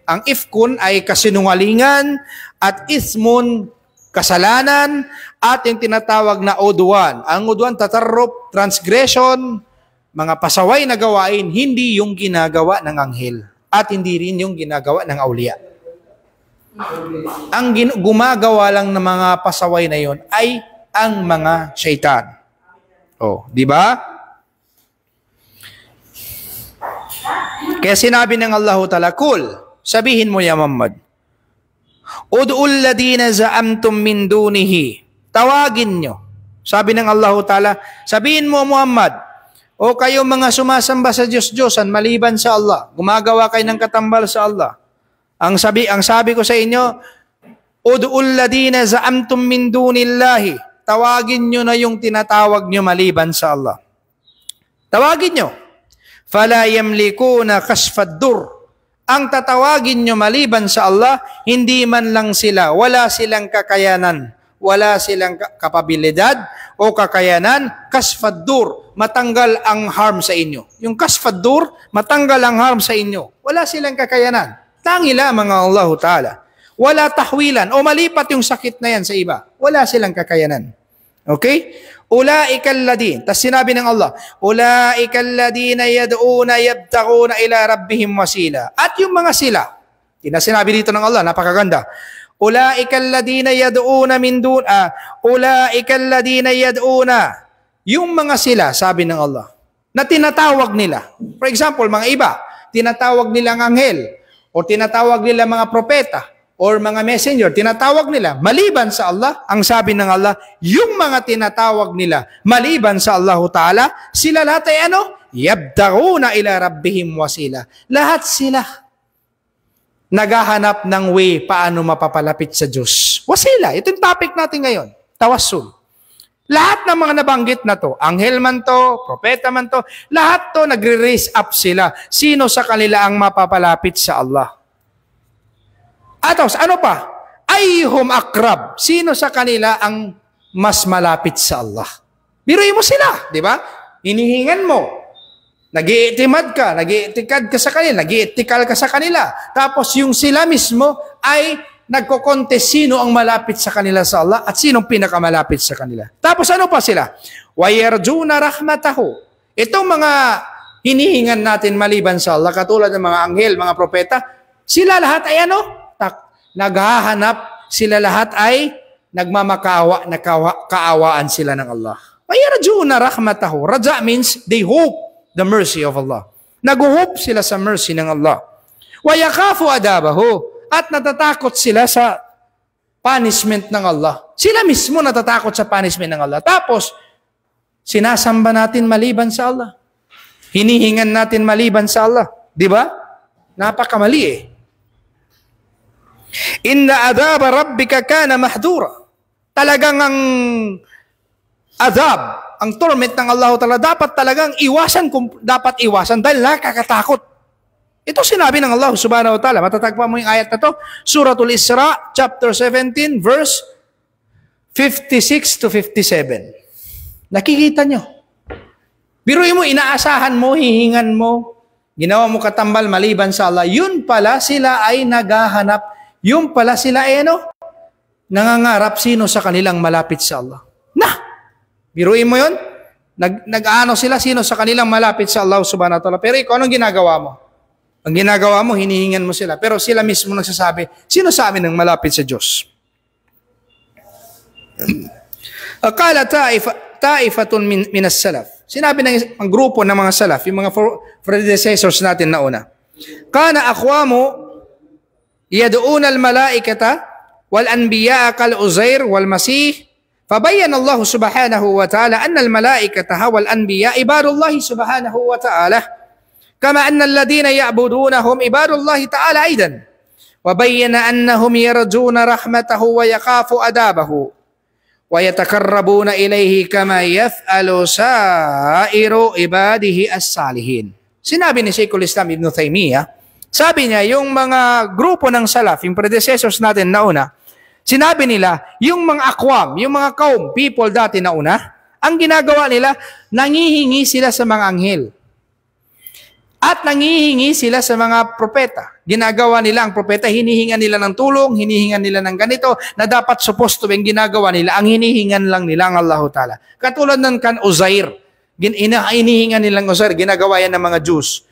Speaker 1: ang ifkun ay kasinungalingan at ismun kasalanan at yung tinatawag na udwan. Ang udwan, tatarrup, transgression, mga pasaway na gawain, hindi yung ginagawa ng anghel at hindi rin yung ginagawa ng awliya. Ang gumagawa lang ng mga pasaway na yon ay ang mga syaitan. Oh, di ba? Kaya sinabi ng Allah Ta'ala, Kul, sabihin mo ya Muhammad, Ud'ul ladina za'amtum min dunihi. Tawagin nyo. Sabi ng Allah Ta'ala, sabihin mo Muhammad, o kayo mga sumasamba sa Diyos-Diyosan maliban sa Allah, gumagawa kayo ng katambal sa Allah. Ang sabi ko sa inyo, Ud'ul ladina za'amtum min dunillahi. Tawagin nyo na yung tinatawag nyo maliban sa Allah. Tawagin nyo. Fala yamlikuna kashfad dur. Ang tatawagin nyo maliban sa Allah, hindi man lang sila, wala silang kakayanan, wala silang kapabilidad o kakayanan, kashfad dur, matanggal ang harm sa inyo. Yung kashfad dur, matanggal ang harm sa inyo. Wala silang kakayanan. Tangi lamang ang Allah Ta'ala. Wala tahwilan o malipat yung sakit na yan sa iba. Wala silang kakayanan. Okay? Ulaika alladhin. Tas sinabi ng Allah, ulaika alladhina yad'una yabtaguna ila rabbihim wasila. At yung mga sila, sinabi dito ng Allah, napakaganda. Ulaika alladhina yad'una min dun, ulaika alladhina yad'una. Yung mga sila, sabi ng Allah, na tinatawag nila. For example, mga iba, tinatawag nilang anghel, o tinatawag nila mga propeta, or mga messenger, tinatawag nila, maliban sa Allah, ang sabi ng Allah, yung mga tinatawag nila, maliban sa Allah Ta'ala, sila lahat ay ano? Yabtaguna ila rabbihim wasila. Lahat sila naghahanap ng way paano mapapalapit sa Diyos. Wasila, ito yung topic natin ngayon, tawassul. Lahat ng mga nabanggit na to, anghel man to, propeta man to, lahat to nagre-raise up sila. Sino sa kanila ang mapapalapit sa Allah? Atos, ano pa? Ayyuhum akrab. Sino sa kanila ang mas malapit sa Allah? Biruin mo sila, di ba? Hinihingan mo. Nag-iitimad ka, nag-iitikad ka sa kanila, nag-iitikal ka sa kanila. Tapos yung sila mismo ay nagko-contest sino ang malapit sa kanila sa Allah at sinong pinakamalapit sa kanila. Tapos ano pa sila? Wayarjuna rahmatahu. Itong mga hinihingan natin maliban sa Allah, katulad ng mga anghel, mga propeta, sila lahat ay ano? Naghahanap, sila lahat ay nagmamakawa, kaawaan sila ng Allah. Wayarjuna rahmatahu. Raja means they hope the mercy of Allah. Nag-hope sila sa mercy ng Allah. Wayakafu adabahu. At natatakot sila sa punishment ng Allah. Sila mismo natatakot sa punishment ng Allah. Tapos, sinasamba natin maliban sa Allah. Hinihingan natin maliban sa Allah. Di ba? Napakamali eh. Inna adhaba rabbika kana mahdura. Talagang ang adhab, ang torment ng Allah Ta'ala, dapat talagang iwasan, dapat iwasan dahil nakakatakot. Ito sinabi ng Allah Subhanahu wa Ta'ala. Matatagpuan mo yung ayat na to. Suratul Isra, chapter 17, verse 56 to 57. Nakikita nyo. Biruin mo, inaasahan mo, hihingan mo, ginawa mo katambal maliban sa Allah. Yun pala sila ay naghahanap. Yun pala sila ay ano? Nangangarap sino sa kanilang malapit sa Allah. Biruin mo yun? Nag-ano sila, sino sa kanilang malapit sa Allah subhanahu wa ta'ala. Pero ikaw, anong ginagawa mo? Ang ginagawa mo, hinihingan mo sila. Pero sila mismo nagsasabi, sino sa amin ang malapit sa Diyos? Akala ta'ifatun minas salaf. Sinabi ng ang grupo ng mga salaf, yung mga predecessors natin na una. Kana aqwamu yad'una al-malaikata wal anbiya'a kal Uzair wal Masih. Fabayyana Allah subhanahu wa ta'ala anna al-malaikata wal anbiya ibadullah subhanahu wa ta'ala. كما أن الذين يعبدونهم عباد الله تعالى أيضا وبين أنهم يرجون رحمته ويخافوا عذابه ويتقربون إليه كما يفعل سائر عباده الصالحين. Sinabi ni Shaykhul Islam Ibn Taymiyyah, sabi niya yung mga grupo ng salaf, yung predecessors natin na una, sinabi nila yung mga akwam, yung mga kaum, people dati na una, ang ginagawa nila, nangihingi sila sa mga anghel. At nangihingi sila sa mga propeta. Ginagawa nila ang propeta, hinihingan nila ng tulong, hinihingan nila ng ganito, na dapat supposed to be ginagawa nila, ang hinihingan lang nila ang Allah Ta'ala. Katulad ng kan Uzair, hinihingan nilang Uzair, ginagawa yan ng mga Jews.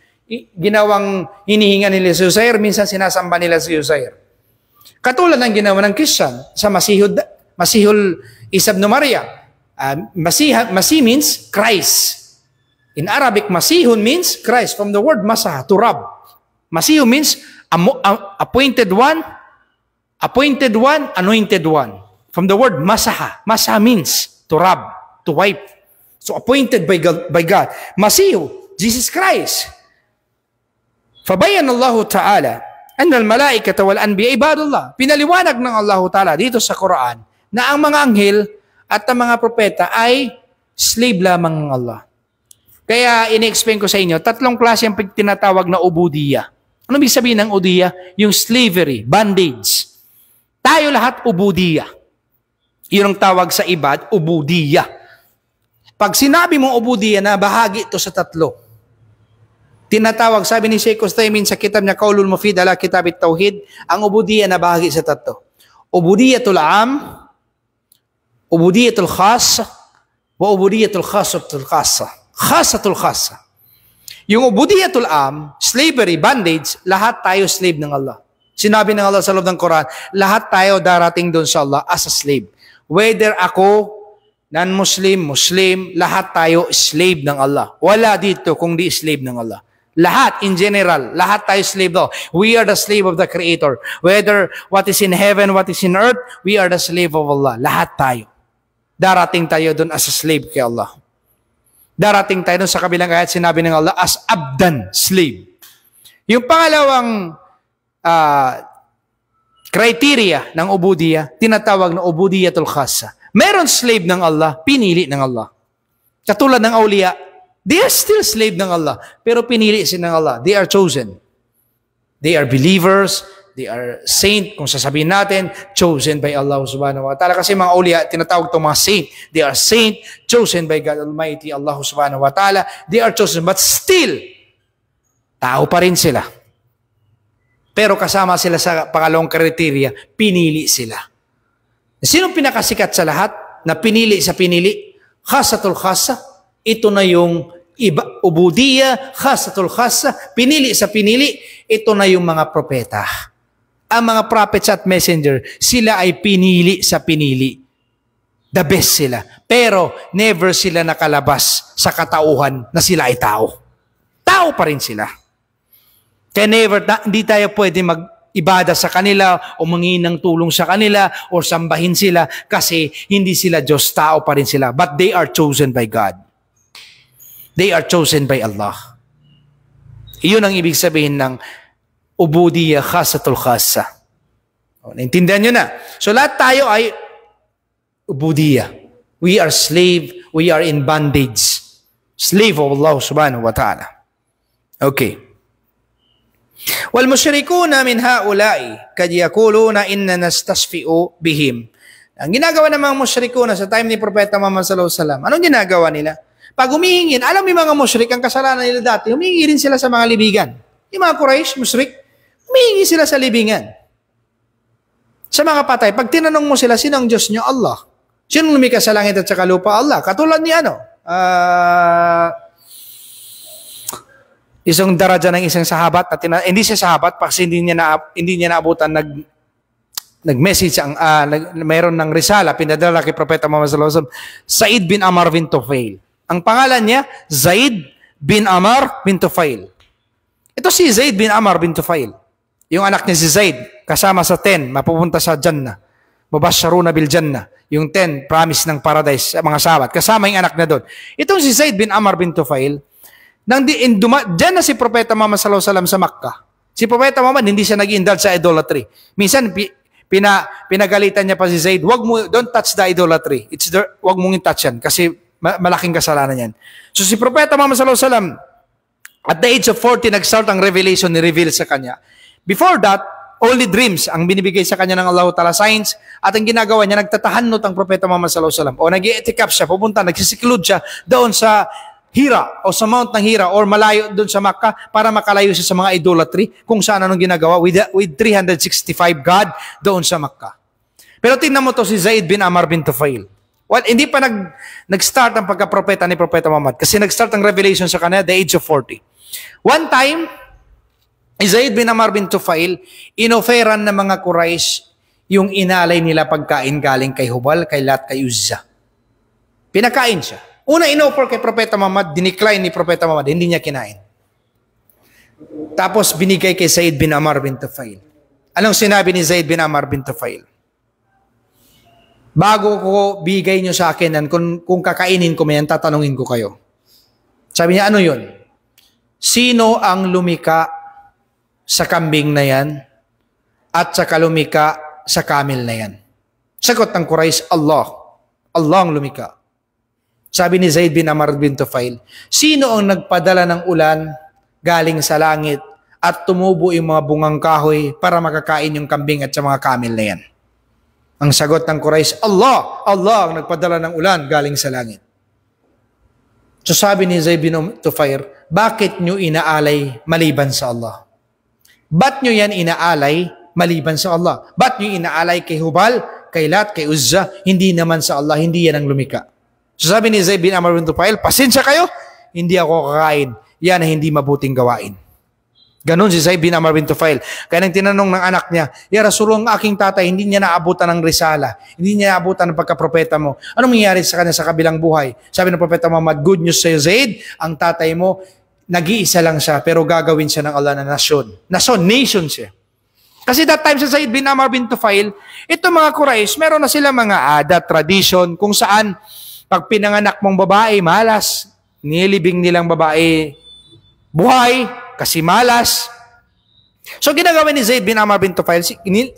Speaker 1: Ginawang hinihingan nila si Uzair, minsan sinasamba nila si Uzair. Katulad ng ginawa ng Christian, sa Masihul Isa ibn Maryam. Masih means Christ. In Arabic, Masihun means Christ. From the word Masah, to rub. Masihu means appointed one, anointed one. From the word Masaha. Masaha means to rub, to wipe. So appointed by God. Masihu, Jesus Christ. Fabayan Allah Ta'ala anna al-malaikata wal anbiya ibadullah. Pinaliwanag ng Allah Ta'ala dito sa Quran na ang mga anghel at ang mga propeta ay slave lamang ng Allah. Kaya in-explain ko sa inyo, tatlong klase ang tinatawag na ubudiyya. Ano ibig sabihin ng ubudiyya? Yung slavery, bondage. Tayo lahat ubudiyya. Yun ang tawag sa ibad, ubudiyya. Pag sinabi mong ubudiyya na bahagi ito sa tatlo, tinatawag, sabi ni Sheikh Ustaymin sa kitab niya, Qaulul Mufid ala Kitab at-Tauhid, ang ubudiyya na bahagi sa tatlo. Ubudiyatul am, ubudiyatul khas, wa ubudiyatul khasatul khasa. Khasatul khasa. Yung ubudiyatul am, slavery, bondage, lahat tayo slave ng Allah. Sinabi ng Allah sa loob ng Quran, lahat tayo darating doon sa Allah as a slave. Whether ako, non-Muslim, Muslim, lahat tayo slave ng Allah. Wala dito kung di slave ng Allah. Lahat, in general, lahat tayo slave daw. We are the slave of the Creator. Whether what is in heaven, what is in earth, we are the slave of Allah. Lahat tayo. Darating tayo doon as a slave kay Allah. Darating tayo sa kabilang ayat, sinabi ng Allah, as abdan, slave. Yung pangalawang criteria ng ubudiyya, tinatawag na ubudiyatul khasa. Meron slave ng Allah, pinili ng Allah. Katulad ng awliya, they are still slave ng Allah, pero pinili sila ng Allah. They are chosen. They are believers, they are saint, kung sasabihin natin, chosen by Allah subhanahu wa ta'ala. Kasi mga awliya, tinatawag itong mga saint. They are saint, chosen by God Almighty, Allah subhanahu wa ta'ala. They are chosen, but still, tao pa rin sila. Pero kasama sila sa pangalawang kriteria, pinili sila. Sino pinakasikat sa lahat na pinili sa pinili? Khasatul khasa. Ito na yung ubudiyya, khasatul khasa. Pinili sa pinili. Ito na yung mga propeta. Ang mga prophets at messenger, sila ay pinili sa pinili. The best sila. Pero never sila nakalabas sa katauhan na sila ay tao. Tao pa rin sila. Kaya never, hindi tayo pwede mag-ibada sa kanila o mangingin ng tulong sa kanila o sambahin sila kasi hindi sila Diyos, tao pa rin sila. But they are chosen by God. They are chosen by Allah. Iyon ang ibig sabihin ng ubudiyya khasatul khasa. Naintindihan nyo na. So lahat tayo ay ubudiyya. We are slave, we are in bondage. Slave of Allah subhanahu wa ta'ala. Okay. Wal musyrikuna min haula'i kad yaquluna inna nastasfi'u bihim. Ang ginagawa ng mga musyrikuna sa time ni Propeta Muhammad sallallahu alaihi wasallam, anong ginagawa nila? Pag humihingin, alam mo yung mga musyrik, ang kasalanan nila dati, humihingi rin sila sa mga libingan. Yung mga Quraysh, musyrik, humihingi sila sa libingan. Sa mga patay, pag tinanong mo sila, sino ang Diyos nyo? Allah. Sino lumikha sa langit at sa lupa? Allah. Katulad ni isang daraja ng isang sahabat na hindi siya sahabat kasi hindi niya naabutan nag-message mayroon ng risala pinadala kay Propeta Muhammad sallallahu alaihi wasallam, Zaid bin Amr bin Tufail. Ang pangalan niya Zaid bin Amr bin Tufail. Ito si Zaid bin Amr bin Tufail. Yung anak niya si Zaid kasama sa 10 mapupunta sa Jannah. Mubashsharuna bil Jannah. Yung 10 promise ng paradise sa mga sahabat. Kasama yung anak na doon. Itong si Zaid bin Amr bin Tufail, diyan na si Propeta Muhammad sallallahu alaihi wasallam sa Makkah. Si Propeta Muhammad hindi siya nag-indulge sa idolatry. Minsan pinagalitan niya pa si Zaid, don't touch the idolatry. Wag mong i-touch yan kasi malaking kasalanan yan. So si Propeta Muhammad sallallahu alaihi wasallam at the age of 40 nag-start ang revelation ni-reveal sa kanya. Before that, only dreams ang binibigay sa kanya ng Allah Ta'ala signs at ang ginagawa niya nagtatahanot ang Propeta Muhammad sallallahu alaihi wasallam o nag-i-itikaf siya, pupunta, nagsisiklud siya doon sa Hira o sa Mount ng Hira or malayo doon sa Makkah para makalayo siya sa mga idolatry kung saan anong ginagawa with 365 God doon sa Makkah. Pero tingnan mo to si Zaid bin Amr bin Tufail. Well, hindi pa nag-start ang pagka-propeta ni Propeta Muhammad kasi nag-start ang revelation sa kanya the age of 40. One time, Zaid bin Amr bin Tufail, inoferan ng mga Quraysh yung inalay nila pagkain galing kay Hubal, kay Lat, kay Uzza. Pinakain siya. Una in-offer kay Propeta Muhammad, dinecline ni Propeta Muhammad, hindi niya kinain. Tapos binigay kay Zaid bin Amr bin Tufail. Anong sinabi ni Zaid bin Amr bin Tufail? Bago ko bigay niyo sa akin, kung kakainin ko mayan, tatanungin ko kayo. Sabi niya, ano yun? Sino ang lumika sa kambing na yan at saka lumika sa camel na yan? Sagot ng Quraysh, Allah. Allah ang lumika. Sabi ni Zaid bin Amr bin Tufail, sino ang nagpadala ng ulan galing sa langit at tumubo yung mga bungang kahoy para makakain yung kambing at sa mga camel na yan? Ang sagot ng Quraysh, Allah! Allah ang nagpadala ng ulan galing sa langit. So sabi ni Zaid bin Tufail, bakit nyo inaalay maliban sa Allah? Ba't nyo yan inaalay maliban sa Allah? Ba't nyo inaalay kay Hubal, kay Lat, kay Uzza? Hindi naman sa Allah, hindi yan ang lumika. So sabi ni Zaid bin Amr bin Tufail, pasensya kayo, hindi ako kakain. Yan ay hindi mabuting gawain. Ganon si Zaid bin Amr bin Tufail. Kaya nang tinanong ng anak niya, Ya Rasulullah, ang aking tatay, hindi niya naabutan ng risala. Hindi niya naabutan ng pagkapropeta mo. Anong mangyayari sa kanya sa kabilang buhay? Sabi ng Propeta Muhammad, good news sa'yo, Zaid, ang tatay mo, nag-iisa lang siya, pero gagawin siya ng Allah na nasyon. Nation siya. Kasi that time sa Zaid bin Amr bin Tufail, ito mga Quraysh, meron na sila mga adat, tradition, kung saan pag pinanganak mong babae, malas. Nilibing nilang babae buhay kasi malas. So ginagawa ni Zaid bin Amr bin Tufail,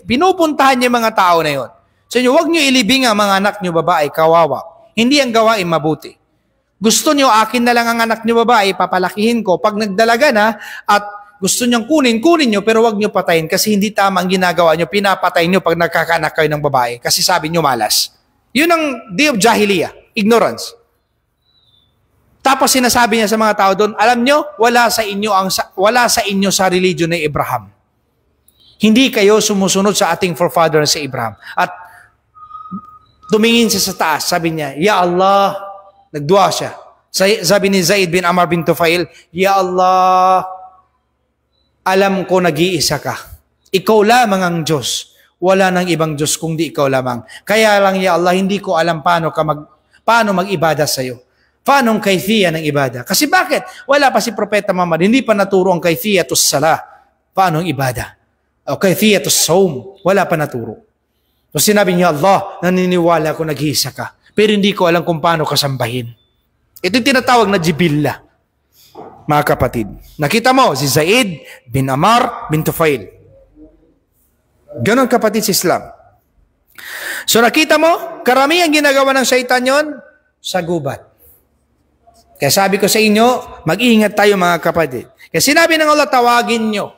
Speaker 1: pinupuntahan niya mga tao na yon. So huwag niyo ilibing ang mga anak niyo babae, kawawa. Hindi ang gawain mabuti. Gusto niyo, akin na lang ang anak niyo babae, papalakihin ko. Pag nagdalaga na at gusto niyang kunin niyo, pero wag niyo patayin kasi hindi tama ang ginagawa niyo. Pinapatay niyo pag nagkakanak kayo ng babae kasi sabi niyo malas. Yun ang day of Jahiliyyah. Ignorance. Tapos sinasabi niya sa mga tao doon, alam nyo, wala sa inyo sa religion ni Abraham. Hindi kayo sumusunod sa ating forefather si Abraham. At tumingin siya sa taas, sabi niya, Ya Allah, nagdua siya. Sabi ni Zaid bin Amr bin Tufail, Ya Allah, alam ko nag-iisa ka. Ikaw lamang ang Diyos. Wala nang ibang Diyos kundi ikaw lamang. Kaya lang, Ya Allah, hindi ko alam paano mag-ibada sa iyo. Paano ang kayfiya ng ibada? Kasi bakit? Wala pa si Propeta Muhammad. Hindi pa naturo ang kayfiyatus salah. Paano ang ibada? O kayfiyatus saum. Wala pa naturo. So sinabi niya, Allah, naniniwala ko nag-iisa ka. Pero hindi ko alam kung paano kasambahin. Ito yung tinatawag na jibillah. Mga kapatid. Nakita mo, si Zaid bin Amr bin Tufail. Ganon kapatid sa Islam. So nakita mo, karamihan ginagawa ng syaitan yon sa gubat. Kaya sabi ko sa inyo, mag-iingat tayo mga kapatid. Kaya sinabi ng Allah, tawagin nyo.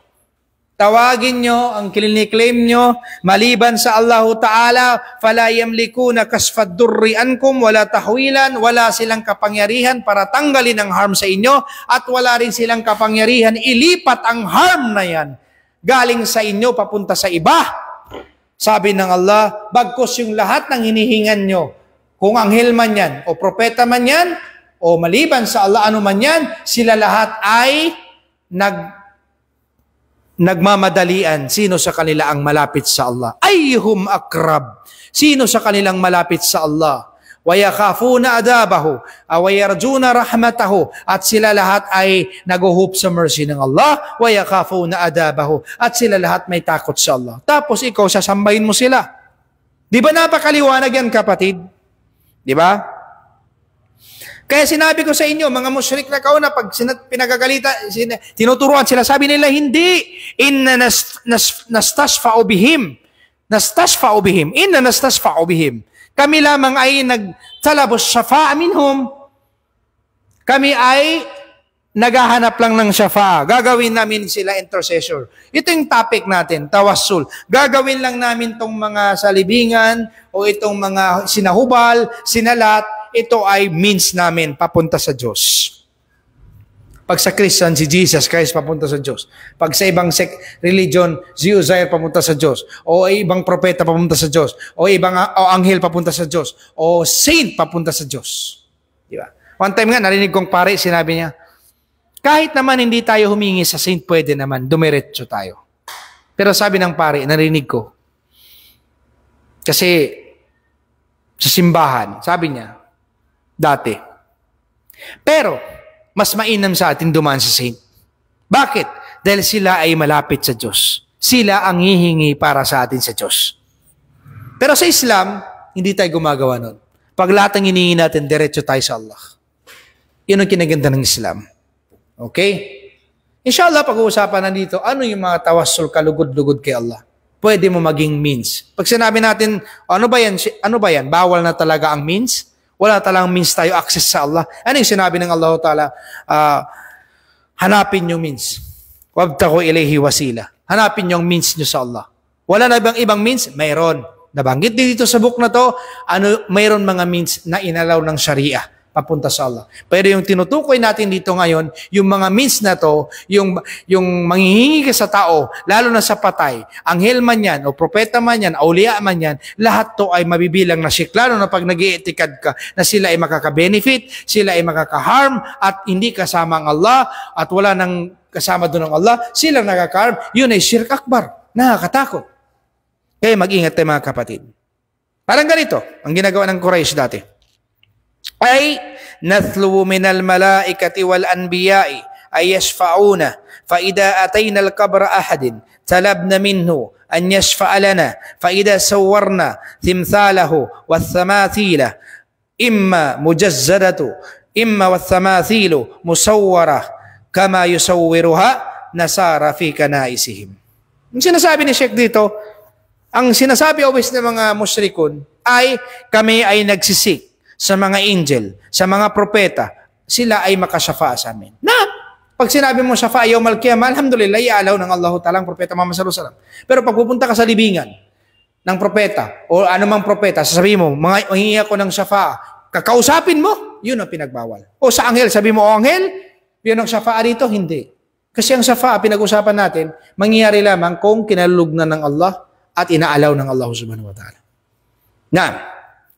Speaker 1: Tawagin nyo ang kiniklaim nyo, maliban sa Allah Ta'ala, fala yamlikuna kasfad durri ankum, wala tahwilan, wala silang kapangyarihan para tanggalin ang harm sa inyo, at wala rin silang kapangyarihan ilipat ang harm na yan galing sa inyo papunta sa iba. Sabi ng Allah, bagkus yung lahat ng hinihingan nyo, kung anghel man yan, o propeta man yan, o maliban sa Allah anuman yan, sila lahat ay nagmamadalian. Sino sa kanila ang malapit sa Allah? Ayyuhum akrab. Sino sa kanilang malapit sa Allah? Wa yakhafuna adabahu wa yarjuna rahmatahu, at sila lahat ay nag-hope sa mercy ng Allah. Wa yakhafuna adabahu, at sila lahat may takot sa Allah. Tapos ikaw sasambahin mo sila. Di ba napakaliwanag yan, kapatid? Di ba? Kaya sinabi ko sa inyo, mga musyrik na kauna, pag pinagagalita, tinuturuan sila, sabi nila, hindi. Inna nastasfa'u bihim. Nastasfa'u bihim. Inna nastasfa'u bihim. Kami lamang ay nagtalabos syafa'a minhum. Kami ay naghahanap lang ng syafa'a. Gagawin namin sila intercessor. Ito yung topic natin, tawassul. Gagawin lang namin itong mga salibingan o itong mga sinahubal, sinalat. Ito ay means namin papunta sa Diyos. Pag sa Christian, si Jesus Christ papunta sa Diyos. Pag sa ibang religion, si Uzair papunta sa Diyos. O ibang propeta papunta sa Diyos. O anghel papunta sa Diyos. O saint papunta sa Diyos. Di ba? One time nga, narinig kong pare, sinabi niya, kahit naman hindi tayo humingi sa saint, pwede naman, dumiretso tayo. Pero sabi ng pare, narinig ko, kasi sa simbahan, sabi niya, dati. Pero, mas mainam sa atin dumaan sa saint. Bakit? Dahil sila ay malapit sa Diyos. Sila ang hihingi para sa atin sa Diyos. Pero sa Islam, hindi tayo gumagawa nun. Pag lahat ang hinihingi natin, diretso tayo sa Allah. Yun ang kinaganda ng Islam. Okay? Inshallah, pag-uusapan na dito, ano yung mga tawassul kalugod-lugod kay Allah? Pwede mo maging means. Pag sinabi natin, ano ba yan? Bawal na talaga ang means? Wala talagang means tayo access sa Allah. Ano yung sinabi ng Allah Ta'ala? Hanapin yung means. Wabtaku ilayhi wasila. Hanapin yung means nyo sa Allah. Wala na bang ibang means? Mayroon. Nabanggit dito sa book na to, mayroon mga means na inalaw ng Sharia papunta sa Allah. Pero yung tinutukoy natin dito ngayon, yung mga means na to, yung manghihingi ka sa tao, lalo na sa patay, anghel man yan, o propeta man yan, aulia man yan, lahat to ay mabibilang na shirk. Lalo na pag nag-iitikad ka na sila ay makaka-benefit, sila ay makaka-harm, at hindi kasama ang Allah, at wala nang kasama doon ng Allah, sila nakaka-harm, yun ay shirk akbar. Nakakatakot. Kaya mag-ingat tayo mga kapatid. Parang ganito, ang ginagawa ng Quraysh dati. Ay nathlubu minal malaikati wal anbiya'i ay yashfa'una fa idha atayna al-qabra ahadin talabna minhu an yashfa'a lana fa idha sawwarna timthalahu wath-thamathila imma mujazzadatu imma wath-thamathilu musawwara kama yusawwiruha nasara fi kanaisihim. Ang sinasabi ni Sheikh dito, ang sinasabi always ng mga musyrikun ay kami ay nagsisik sa mga angel, sa mga propeta, sila ay makasyafa sa amin. Na, pag sinabi mo syafa yawm al-qiyamah, alhamdulillah, ialaw ng Allah Ta'ala ang propeta Muhammad sallallahu alaihi wasallam. Pero pag pupunta ka sa libingan ng propeta o anumang propeta, sasabihin mo, hingi ako ng syafa, kakausapin mo, yun ang pinagbawal. O sa anghel, sabi mo, o anghel, yun ang syafa dito, hindi. Kasi ang syafa, pinag-usapan natin, mangyayari lamang kung kinalugnan ng Allah at inaalaw ng Allah subhanahu wa ta'ala. Na,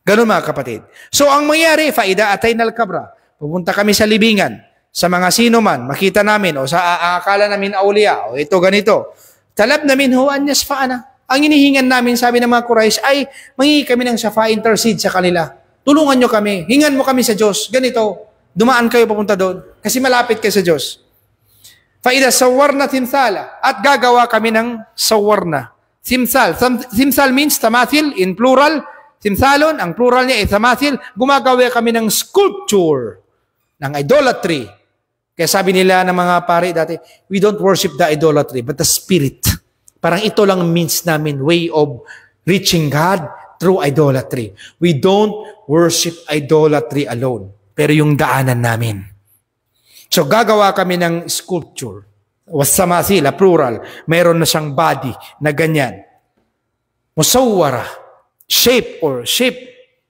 Speaker 1: ganun mga kapatid. So ang mangyari, faida atay nal kabra. Pupunta kami sa libingan, sa mga sino man, makita namin, o sa akala namin aulia, o ito ganito. Talab namin huwan yasfa'ana. Ang inihingan namin, sabi ng mga Quraysh, ay mangingi kami ng syafa, intercede sa kanila. Tulungan nyo kami, hingan mo kami sa Diyos. Ganito, dumaan kayo papunta doon, kasi malapit kayo sa Diyos. Faida sawarna timthala. At gagawa kami ng sawarna. Timthal. Timthal means tamathil in plural. Timthalon, ang plural niya ay tamathil, gumagawa kami ng sculpture, ng idolatry. Kaya sabi nila ng mga pare dati, we don't worship the idolatry, but the spirit. Parang ito lang means namin, way of reaching God through idolatry. We don't worship idolatry alone, pero yung daanan namin. So gagawa kami ng sculpture. Wasamathila, plural. Mayroon na siyang body na ganyan. Musawwara. Shape,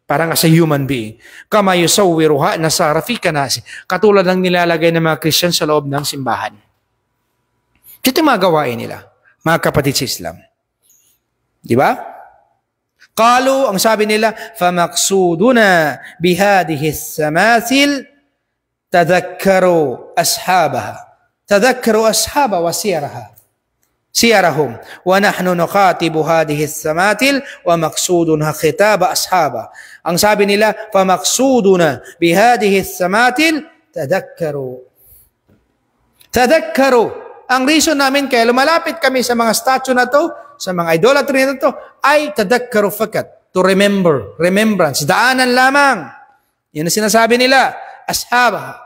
Speaker 1: parang as a human being. Kama yusawwiruha nasara fi kanasi. Katulad ng nilalagay ng mga Christian sa loob ng simbahan. Ito yung mga gawain nila, mga kapatid sa Islam. Di ba? Qalu, ang sabi nila, فَمَقْصُودُنَا بِهَذِهِ السَّمَاثِلِ tadhakkaru ashabaha. Tadhakkaru ashaba wa siyarahum. Wa nahnu nuqatibu hadhihi as-samatil wa maqsuduna khitaba ashaba. Ang sabi nila, fa maqsuduna bihadhihi as-samatil tadhakkaru. Tadhakkaru. Ang reason namin kaya lumalapit kami sa mga statue na to, sa mga idolatry na to, ay tadhakkaru fakat. To remember. Remembrance. Daanan lamang. Yan ang sinasabi nila. Ashaba.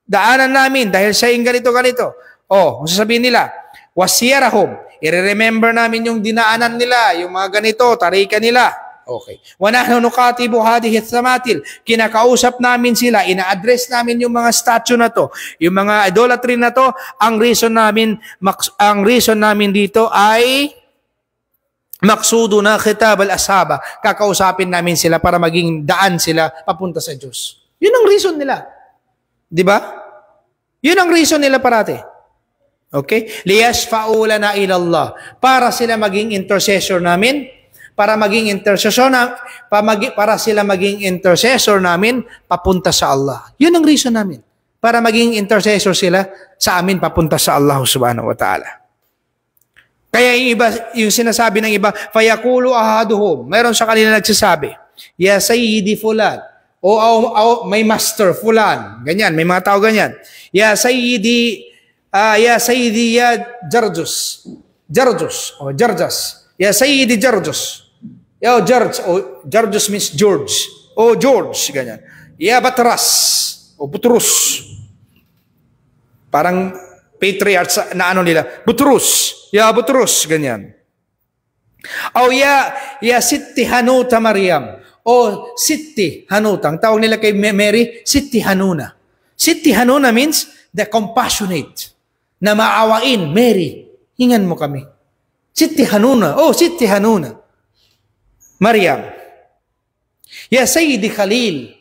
Speaker 1: Daanan namin dahil sa ganito. Kung sasabihin nila, wasiyarahum. I-remember namin yung dinaanan nila, yung mga ganito, tarika nila. Okay. Wa nahnu nuqatibu hadhihi as-samatil. Kinakausap namin sila, ina-address namin yung mga statue na to, yung mga idolatry na to. Ang reason namin dito ay maksuduna khitab al-ashaba. Kakausapin namin sila para maging daan sila papunta sa Diyos. Yun ang reason nila. Di ba? Yun ang reason nila parati. Okay? Liyashfa'u lana ila Allah. Para sila maging intercessor namin, para sila maging intercessor namin papunta sa Allah. Yun ang reason namin. Para maging intercessor sila sa amin papunta sa Allah subhanahu wa ta'ala. Kaya yung sinasabi ng iba, fayaqulu ahaduhum. Meron sa kanila nagsasabi, ya sayyidi fulan. O may master fulan. Ganyan, may mga tao ganyan. Ya sayyidi ya Jarjus. Ya sayyidi Jarjus. Ya George. Jarjus means George. George, ganyan. Ya Batras. Butrus. Parang patriarchs na ano nila. Butrus. Ya Butrus, ganyan. Ya Sitti Hanuta Maryam. Sitti Hanuta. Ang tawag nila kay Mary, Sitti Hanuna. Sitti Hanuna means the compassionate. Na maawain, Mary, hingan mo kami. Sitti Hanuna. Sitti Hanuna. Maryam. Ya Sayyidi Khalil.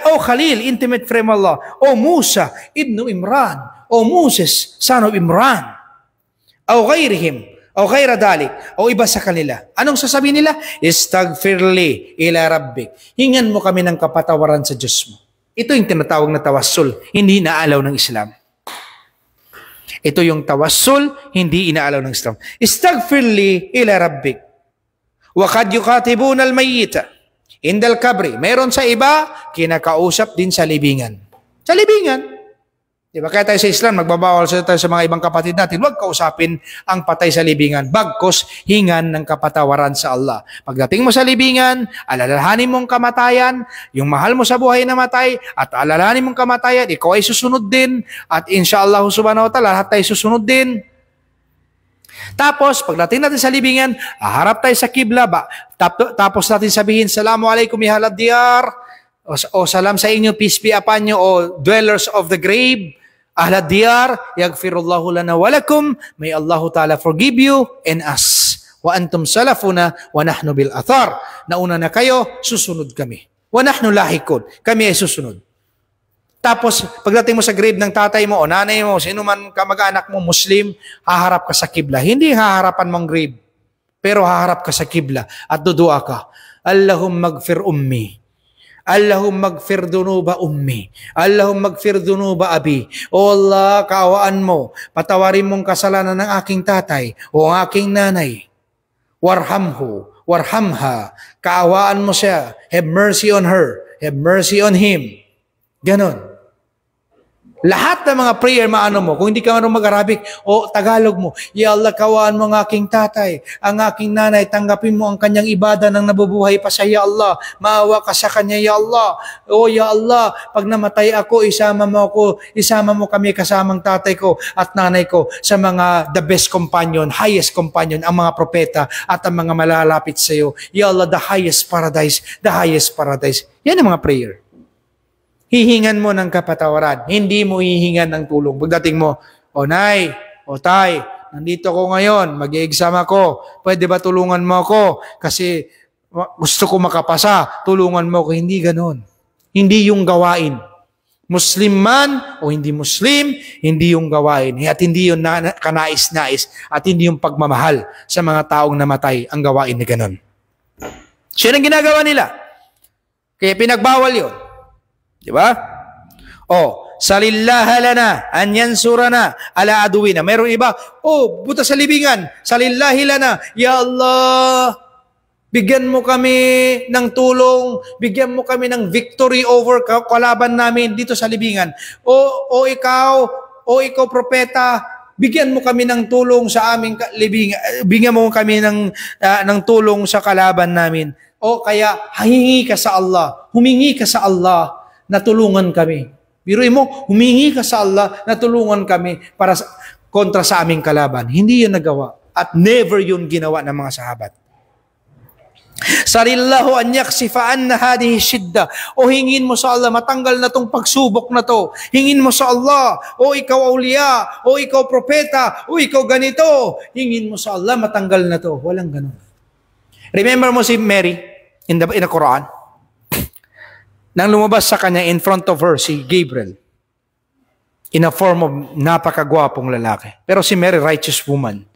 Speaker 1: Khalil, intimate friend of Allah. Musa, ibnu Imran. Moses, son of Imran. Ghayrihim. Ghayra dalik. Iba sa kanila. Anong sasabihin nila? Istaghfirli ila rabbik. Hingan mo kami ng kapatawaran sa Diyos mo. Ito yung tinatawag na tawassul. Hindi inaalaw ng Islam. Ito yung tawassul, hindi inaalaw ng Islam. Istaghfirli ila rabbik. Wa qad yuqatibuna al-mayyita indal kabri. Meron sa iba, kinakausap din sa libingan. Sa libingan. Diba? Kaya tayo sa Islam, magbabawal tayo sa mga ibang kapatid natin, huwag kausapin ang patay sa libingan. Bagkos, hingan ng kapatawaran sa Allah. Pagdating mo sa libingan, alalahanin mong kamatayan, yung mahal mo sa buhay na matay, at alalahanin mong kamatayan, ikaw ay susunod din, at inshallah subhanahu wa ta'ala, lahat tayo susunod din. Tapos, pagdating natin sa libingan, harap tayo sa kibla, tapos natin sabihin, Salamu alaikum ya ahlad diyar, o salam sa inyo, peace be upon you, o dwellers of the grave, ahlad diyar, yaghfirullahu lana walakum, may Allahu Ta'ala forgive you and us. Wa antum salafuna, wa nahnu bil athar. Nauna na kayo, susunod kami. Wa nahnu lahikun, kami ay susunod. Tapos, pagdating mo sa grave ng tatay mo o nanay mo, sino man kamag-anak mo, Muslim, haharap ka sa kibla. Hindi haharapan mong grave, pero haharap ka sa kibla at dudua ka. Allahumma magfir ummi. Allahumma magfir dunuba ummi. Allahumma magfir dunuba abi. O Allah, kaawaan mo, patawarin mong kasalanan ng aking tatay o ang aking nanay. Warhamhu, warhamha. Kaawaan mo siya. Have mercy on her. Have mercy on him. Ganon. Lahat ng mga prayer maano mo, kung hindi ka marunong mag-Arabic o Tagalog mo, Ya Allah, kawaan mo ang aking tatay, ang aking nanay, tanggapin mo ang kanyang ibada nang nabubuhay pa siya, Ya Allah, maawa ka sa kanya, Ya Allah. O Ya Allah, pag namatay ako, isama mo kami kasamang tatay ko at nanay ko sa mga the best companion, highest companion, ang mga propeta at ang mga malalapit sa iyo. Ya Allah, the highest paradise, the highest paradise. Yan ang mga prayer. Hihingan mo ng kapatawaran. Hindi mo hihingan ng tulong. Pagdating mo, Nay, Tay, nandito ko ngayon, mag-i-exam ako. Pwede ba tulungan mo ako? Kasi gusto ko makapasa. Tulungan mo ako. Hindi ganon. Hindi yung gawain. Muslim man o hindi Muslim, hindi yung gawain. At hindi yung kanais-nais. At hindi yung pagmamahal sa mga taong namatay ang gawain na ganon. So yun ang ginagawa nila. Kaya pinagbawal yun. Di ba? Salillaha lana an yansurana ala aduwina. Mayroong iba, buta sa libingan. Salillahi lana. Ya Allah, bigyan mo kami ng tulong, bigyan mo kami ng victory over kalaban namin dito sa libingan. O ikaw propeta, bigyan mo kami ng tulong sa aming libingan, bigyan mo kami ng tulong sa kalaban namin. O kaya humingi ka sa Allah na tulungan kami. Biruin mo, humingi ka sa Allah na tulungan kami para kontra sa aming kalaban. Hindi yun nagawa. At never yun ginawa ng mga sahabat. Sarillahu an yaksifa anna hadihi shidda. O hingin mo sa Allah, matanggal na tong pagsubok na to. Hingin mo sa Allah, o ikaw awliya, o ikaw propeta, o ikaw ganito. Hingin mo sa Allah, matanggal na to. Walang ganun. Remember mo si Mary in the Quran? Nang lumabas sa kanya in front of her si Gabriel in a form of napakagwapong lalaki. Pero si Mary, righteous woman.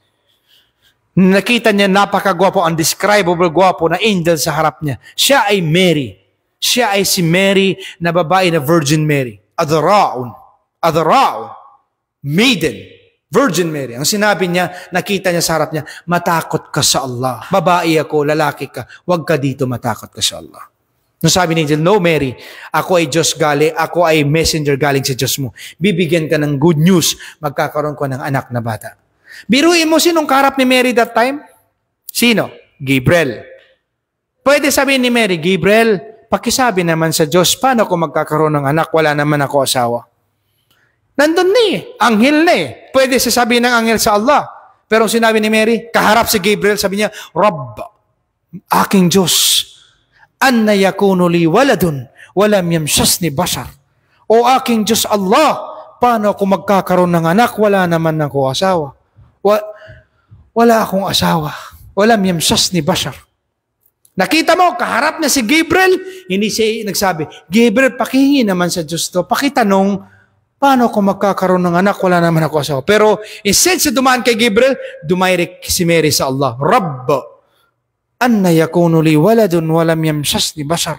Speaker 1: Nakita niya napakagwapo, undescribable gwapo na angel sa harap niya. Siya ay Mary. Siya ay si Mary na babae na Virgin Mary. Adra'un. Maiden. Virgin Mary. Ang sinabi niya, nakita niya sa harap niya, matakot ka sa Allah. Babae ako, lalaki ka. Huwag ka dito, matakot ka sa Allah. Nung sabi ni angel, no Mary, ako ay Diyos galing, ako ay messenger galing sa Diyos mo. Bibigyan ka ng good news, magkakaroon ko ng anak na bata. Biruin mo sinong karap ni Mary that time? Sino? Gabriel. Pwede sabihin ni Mary, Gabriel, pakisabi naman sa Diyos, paano ko magkakaroon ng anak, wala naman ako asawa. Nandun na anghel na Pwede sasabihin ng anghel sa Allah. Pero sinabi ni Mary, kaharap si Gabriel, sabi niya, Rabb, aking Diyos, anna yakunu li waladun walam yamsasni bashar. O aking Diyos Allah, paano ako magkakaroon ng anak, wala naman ako asawa. Wala akong asawa. Walam yamsasni bashar. Nakita mo, kaharap na si Gabriel, hindi siya nagsabi, Gabriel, pakihingi naman sa Diyos to, pakitanong, paano ako magkakaroon ng anak, wala naman ako asawa. Pero instead sa dumaan kay Gabriel, dumayrik si Mary sa Allah, Rabb, anna yakunu li waladun walam yamsasni bashar.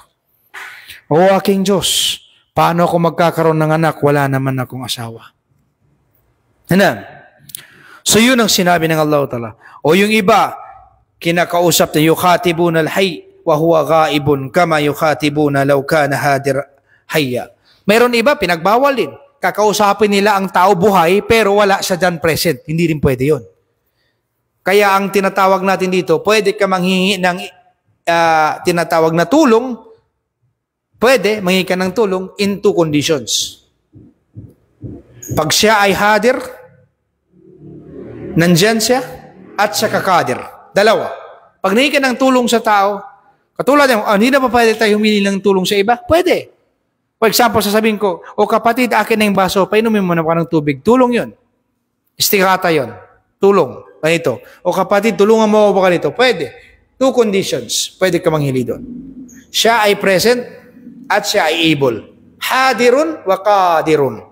Speaker 1: O aking Diyos, paano ako magkakaroon ng anak, wala naman akong asawa. Ano? So yun ang sinabi ng Allah Ta'ala. O yung iba, kinakausap na yukhatibuna al-hayy wa huwa ghaibun kama yukhatibuna law kana hadir hayya. Mayroon iba, pinagbawal din. Kakausapin nila ang tao buhay, pero wala siya dyan present. Hindi rin pwede yun. Kaya ang tinatawag natin dito, pwede ka manghingi ng tinatawag na tulong, pwede manghingi ka ng tulong in two conditions. Pag siya ay hadir, nandyan siya, at siya kakadir. Dalawa. Pag nahingi ka ng tulong sa tao, katulad ng, hindi na pa pwede tayo humingi ng tulong sa iba? Pwede. For example, sasabihin ko, o kapatid, akin na yung baso, painumin mo na pa ng tubig. Tulong yun. Istikata yun. Tulong. Ganito. O kapatid, tulungan mo ako ba ganito? Pwede. Two conditions. Pwede ka manghili doon. Siya ay present at siya ay able. Hadirun wa qadirun.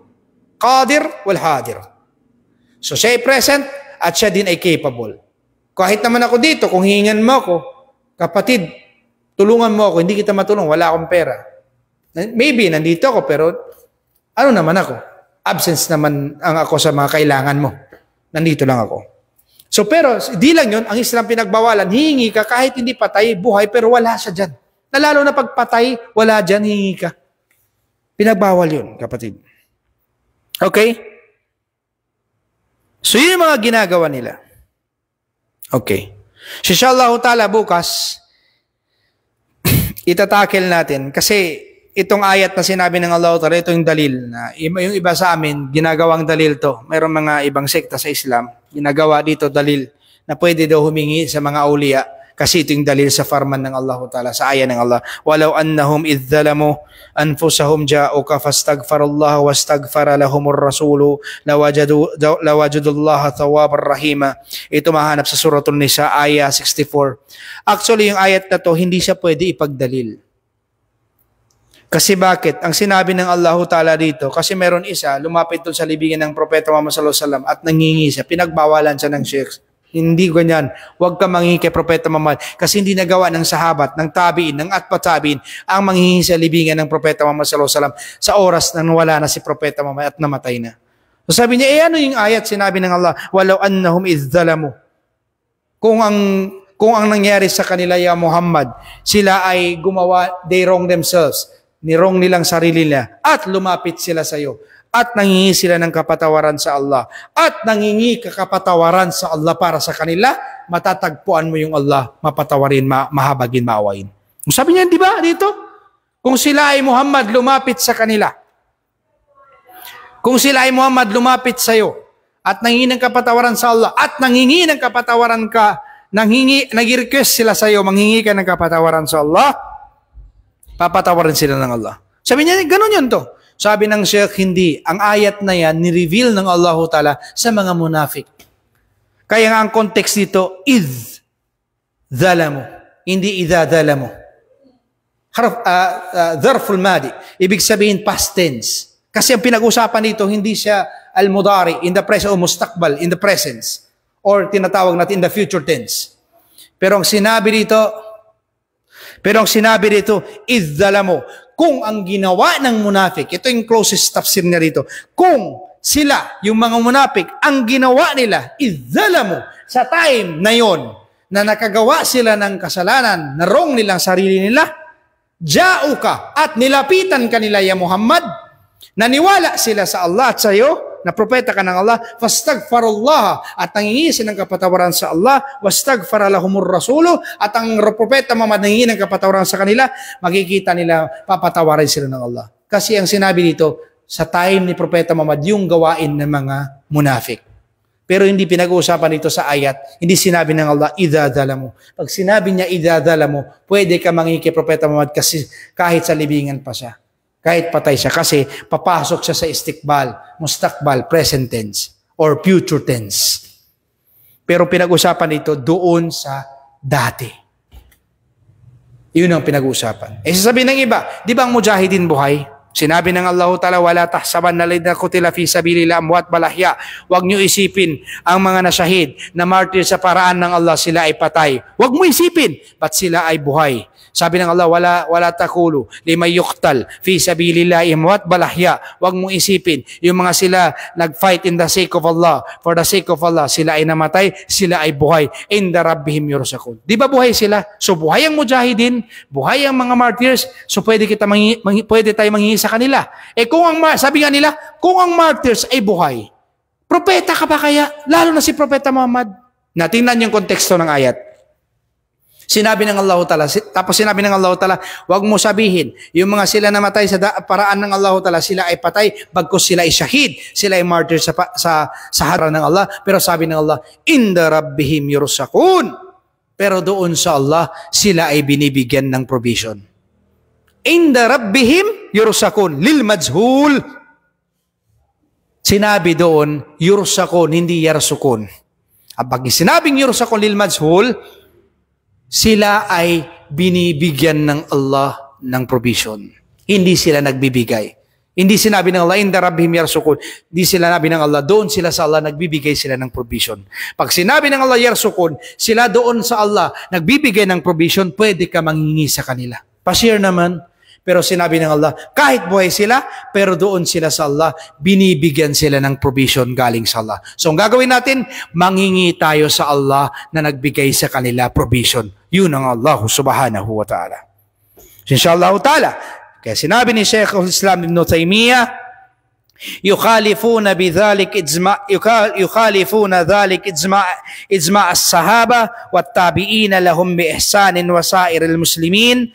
Speaker 1: Qadir wal hadir. So siya ay present at siya din ay capable. Kahit naman ako dito, kung hihingan mo ako, kapatid, tulungan mo ako, hindi kita matulong, wala akong pera. Maybe, nandito ako, pero ano naman ako? Absence naman ang ako sa mga kailangan mo. Nandito lang ako. So pero, di lang yun, ang Islam pinagbawalan, hihingi ka kahit hindi patay, buhay, pero wala siya dyan. Lalo na pagpatay, wala dyan, hihingi ka. Pinagbawal yun, kapatid. Okay? So yun yung mga ginagawa nila. Okay. Inshallah ta'ala bukas, itatakel natin, kasi itong ayat na sinabi ng Allah Ta'ala, ito yung dalil na yung iba sa amin, ginagawang dalil to. Mayroong mga ibang sekta sa Islam, ginagawa dito dalil na pwede daw humingi sa mga awliya kasi ito yung dalil sa farman ng Allah Ta'ala, sa ayat ng Allah. Walau annahum idzalamu anfusahum ja'uka fastaghfarallahu wastaghfara lahumur rasulu lawajadullaha thawabar rahima. Ito mahanap sa Suratul Nisa, ayat 64. Actually, yung ayat na to, hindi siya pwede ipagdalil. Kasi bakit? Ang sinabi ng Allah Ta'ala dito, kasi meron isa, lumapit doon sa libingan ng Propeta Muhammad sallallahu alaihi wasallam at nangingi siya, pinagbawalan siya ng Sheikh. Hindi ganyan. Huwag ka manghihingi kay Propeta Muhammad kasi hindi nagawa ng sahabat, ng tabiin, ng atpatabiin ang manghihingi sa libingan ng Propeta Muhammad sallallahu alaihi wasallam sa oras nang wala na si Propeta Muhammad at namatay na. So sabi niya, ano yung ayat sinabi ng Allah? Walau annahum izzalamu. Kung ang nangyari sa kanila, ya Muhammad, sila ay gumawa, they wrong themselves, nirong nilang sarili nila, at lumapit sila sa iyo, at nangingi sila ng kapatawaran sa Allah, at nangingi kapatawaran sa Allah para sa kanila, matatagpuan mo yung Allah, mapatawarin, mahabagin, maawain. Sabi niya, di ba, dito? Kung sila ay Muhammad, lumapit sa kanila. Kung sila ay Muhammad, lumapit sa iyo, at nangingi ng kapatawaran sa Allah, at nangingi ng kapatawaran ka, nag-request sila sa iyo, manghingi ka ng kapatawaran sa Allah, papatawarin sila ng Allah. Sabi niya, ganun yun to. Sabi ng Sheikh, hindi. Ang ayat na yan, ni-reveal ng Allah Ta'ala sa mga munafik. Kaya nga ang context dito, idh dhalamu. Hindi idha dhalamu. Dharful madi. Ibig sabihin, past tense. Kasi ang pinag-usapan dito, hindi siya al-mudari, in the present, o mustaqbal, in the presence. Or tinatawag natin in the future tense. Pero ang sinabi dito, idh dhalamu. Kung ang ginawa ng munafik, ito yung closest tafsir niya rito, kung sila, yung mga munafik, ang ginawa nila, izzalamu, sa time na yon, na nakagawa sila ng kasalanan, na wrong nilang sarili nila, ja'uka, at nilapitan kanila, ya Muhammad, naniwala sila sa Allah at sa iyo, na propeta ka ng Allah, fastagfarullah, at nangingi ng kapatawaran sa Allah, wastagfara lahumur rasulu, at ang propeta Muhammad nangingi ng kapatawaran sa kanila, makikita nila, papatawarin sila ng Allah. Kasi ang sinabi dito, sa time ni propeta Muhammad, yung gawain ng mga munafik. Pero hindi pinag-uusapan dito sa ayat, hindi sinabi ng Allah, idha dhalamu. Pag sinabi niya, idha dhalamu, pwede ka mangingi kay propeta Muhammad kasi kahit sa libingan pa siya. Kahit patay siya kasi papasok siya sa istikbal, mustakbal, present tense, or future tense. Pero pinag-usapan ito doon sa dati. Yun ang pinag-usapan. Sasabihin ng iba, di ba ang mujahidin buhay? Sinabi ng Allah Ta'ala, wala tahsabanna alladhina qutila fi sabilillah amwat bal ahya. Huwag niyo isipin ang mga nasyahid na martyr sa paraan ng Allah, sila ay patay. Huwag mo isipin, ba't sila ay buhay? Sabi ng Allah, wala takulu limay yuqtal fi sabilillah amwat bal ahya. Huwag mo isipin yung mga sila nag-fight in the sake of Allah, for the sake of Allah, sila ay namatay, sila ay buhay. Inda rabbihim yursakun. Di ba buhay sila? So buhay ang mujahidin, buhay ang mga martyrs, so pwede tayo manghingi sa kanila. Sabi nga nila, kung ang martyrs ay buhay, propeta ka ba kaya? Lalo na si Propeta Muhammad. Natingnan yung konteksto ng ayat. Sinabi ng Allah Ta'ala, tapos sinabi ng Allah Ta'ala, huwag mo sabihin, yung mga sila namatay sa paraan ng Allah Ta'ala, sila ay patay, bagkus sila ay shahid, sila ay martyr sa harap ng Allah. Pero sabi ng Allah, inda rabbihim yursakun. Pero doon sa Allah, sila ay binibigyan ng provision. Inda rabbihim yursakun, lil majhul. Sinabi doon, yursakun, hindi yarsukun. Pag sinabing yursakun lil majhul, sila ay binibigyan ng Allah ng provision. Hindi sila nagbibigay. Hindi sinabi ng Allah, inda rabbihim yarsukun. Hindi sila nabi ng Allah, doon sila sa Allah nagbibigay sila ng provision. Pag sinabi ng Allah yarsukun, sila doon sa Allah nagbibigay ng provision, pwede ka manghingi sa kanila. Pa-share naman. Pero sinabi ng Allah, kahit buhay sila, pero doon sila sa Allah, binibigyan sila ng provision galing sa Allah. So ang gagawin natin, manghingi tayo sa Allah na nagbigay sa kanila provision. Yun ang Allah subhanahu wa ta'ala. Inshallah ta'ala. Kaya sinabi ni Shaykh al-Islam Ibn Taymiyyah, yukhalifuna dhalik ijma' as-sahaba wa tabi'ina lahum bi ihsanin wa sa'iril muslimin.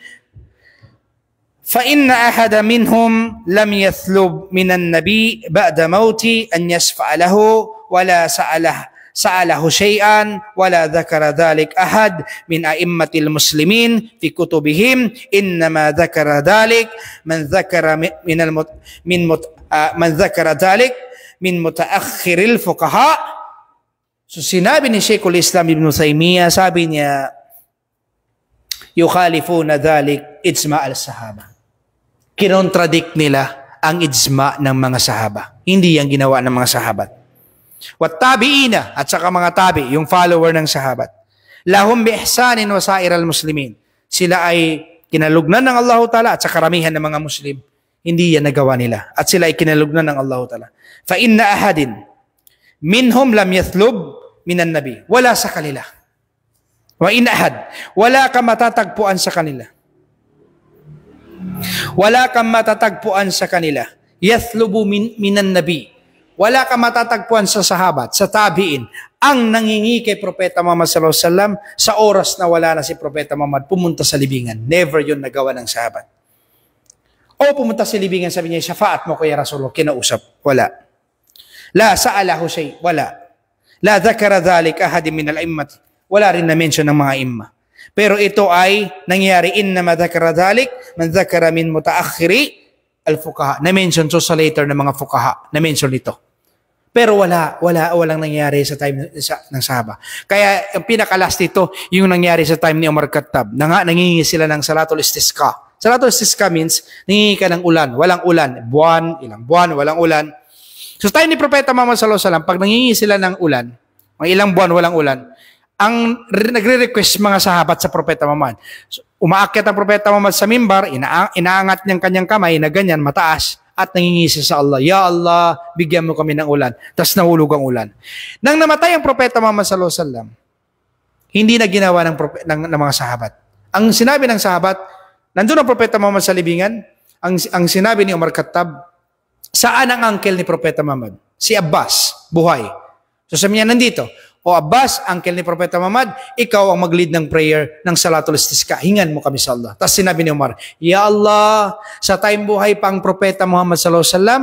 Speaker 1: فإن أحد منهم لم يثلب من النبي بعد موته أن يشفع له ولا سأله شيئا ولا ذكر ذلك أحد من أئمة المسلمين في كتبهم إنما ذكر ذلك من ذكر ذلك من متأخر الفقهاء. So sinabi ni Shaykhul Islam Ibn Taymiyyah, sabi niya, yukhalifuna dhalik ijma' al-sahaba. Kinontradict nila ang ijma' ng mga sahaba. Hindi ang ginawa ng mga sahabat. Wat tabi'ina, at saka mga tabi, yung follower ng sahabat. Lahum bi ihsanin wa sa'iral muslimin. Sila ay kinalugnan ng Allah Ta'ala at sa karamihan ng mga Muslim. Hindi yan nagawa nila. At sila ay kinalugnan ng Allah Ta'ala. Fa inna ahadin minhum lam yathlub minan nabi. Wala sa kanila. Wa in ahad. Wala kang matatagpuan sa kanila. Wala kang matatagpuan sa kanila. Yathlubu minan nabi. Wala kang matatagpuan sa sahabat, sa tabiin, ang nangingi kay Propeta Muhammad sallallahu alaihi wasallam sa oras na wala na si Propeta Muhammad, pumunta sa libingan. Never yun nagawa ng sahabat. O pumunta sa libingan, sabi niya, syafaat mo kaya Rasulullah, kinausap. Wala. La sa'alahu shay. Wala. La dhakara dhalik ahadin min al-immat. Wala rin na-mention ng mga imma. Pero ito ay nangyari, innama dhakara dhalik man dhakara min mutaakhiri al-fuqaha. Na-mention so sa later ng mga fuqaha. Na-mention ito. Pero walang nangyari sa time ng sahaba. Kaya yung pinaka-last ito, yung nangyari sa time ni Umar Khattab. Nangingi sila ng salatul istisqa. Salatul istisqa means, nangingi ka ng ulan. Walang ulan. Ilang buwan, walang ulan. So sa time ni Propeta Muhammad sallallahu alaihi wasallam, pag nangingi sila ng ulan, mga ilang buwan, walang ulan, ang nagre-request mga sahabat sa Propeta Muhammad. So, umaakyat ang Propeta Muhammad sa mimbar, inaangat niyang kanyang kamay na ganyan, mataas, at nangingisi sa Allah, Ya Allah, bigyan mo kami ng ulan. Tapos nahulog ang ulan. Nang namatay ang Propeta Muhammad sallallahu alaihi wasallam, hindi na ginawa ng mga sahabat. Ang sinabi ng sahabat, nandun ang Propeta Muhammad sa libingan, ang sinabi ni Umar Khattab, saan ang uncle ni Propeta Muhammad? Si Abbas, buhay. So sabi niya, nandito. O Abbas, uncle ni Propeta Muhammad, ikaw ang mag-lead ng prayer ng Salatul Istisqa. Hingan mo kami sa Allah. Tapos sinabi ni Umar, Ya Allah, sa time buhay pa ang Propeta Muhammad sallallahu alaihi wasallam,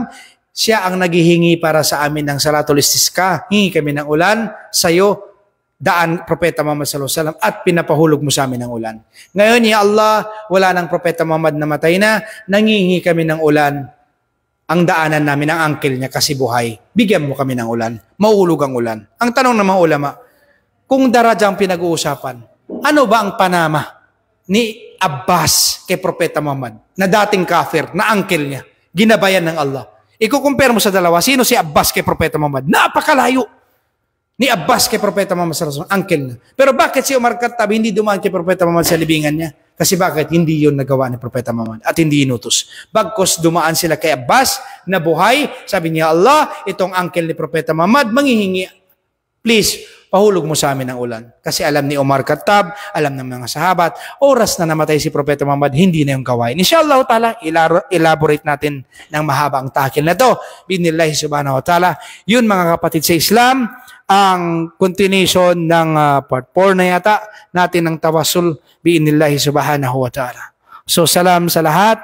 Speaker 1: siya ang naghihingi para sa amin ng Salatul Istisqa. Hingi kami ng ulan, sa'yo, daan Propeta Muhammad sallallahu alaihi wasallam, at pinapahulog mo sa amin ng ulan. Ngayon, Ya Allah, wala nang Propeta Muhammad na matay na, nangihingi kami ng ulan, ang daanan namin ang uncle niya kasi buhay. Bigyan mo kami ng ulan. Mauulog ang ulan. Ang tanong ng mga ulama, kung daraja ang pinag-uusapan, ano ba ang panama ni Abbas kay Propeta Muhammad na dating kafir, na uncle niya, ginabayan ng Allah? Iko-compare mo sa dalawa, sino si Abbas kay Propeta Muhammad? Napakalayo ni Abbas kay Propeta Muhammad sallallahu alaihi wasallam, uncle niya. Pero bakit si Umar Khattab hindi dumaan kay Propeta Muhammad sa libingan niya? Kasi bakit? Hindi yun nagawa ni Propeta Muhammad at hindi inutos. Bagkos dumaan sila kay Abbas na buhay, sabi niya, Allah, itong uncle ni Propeta Muhammad, manghihingi, please, pahulog mo sa amin ng ulan. Kasi alam ni Umar Khattab, alam ng mga sahabat, oras na namatay si Propeta Muhammad, hindi na yung gawain. Inshallah ta'ala, elaborate natin ng mahaba ang takil na to. Binillahi subhanahu wa ta'ala. Yun mga kapatid sa Islam, ang continuation ng part 4 na yata natin ng tawasul biinillahi subhanahu wa ta'ala. So salam sa lahat.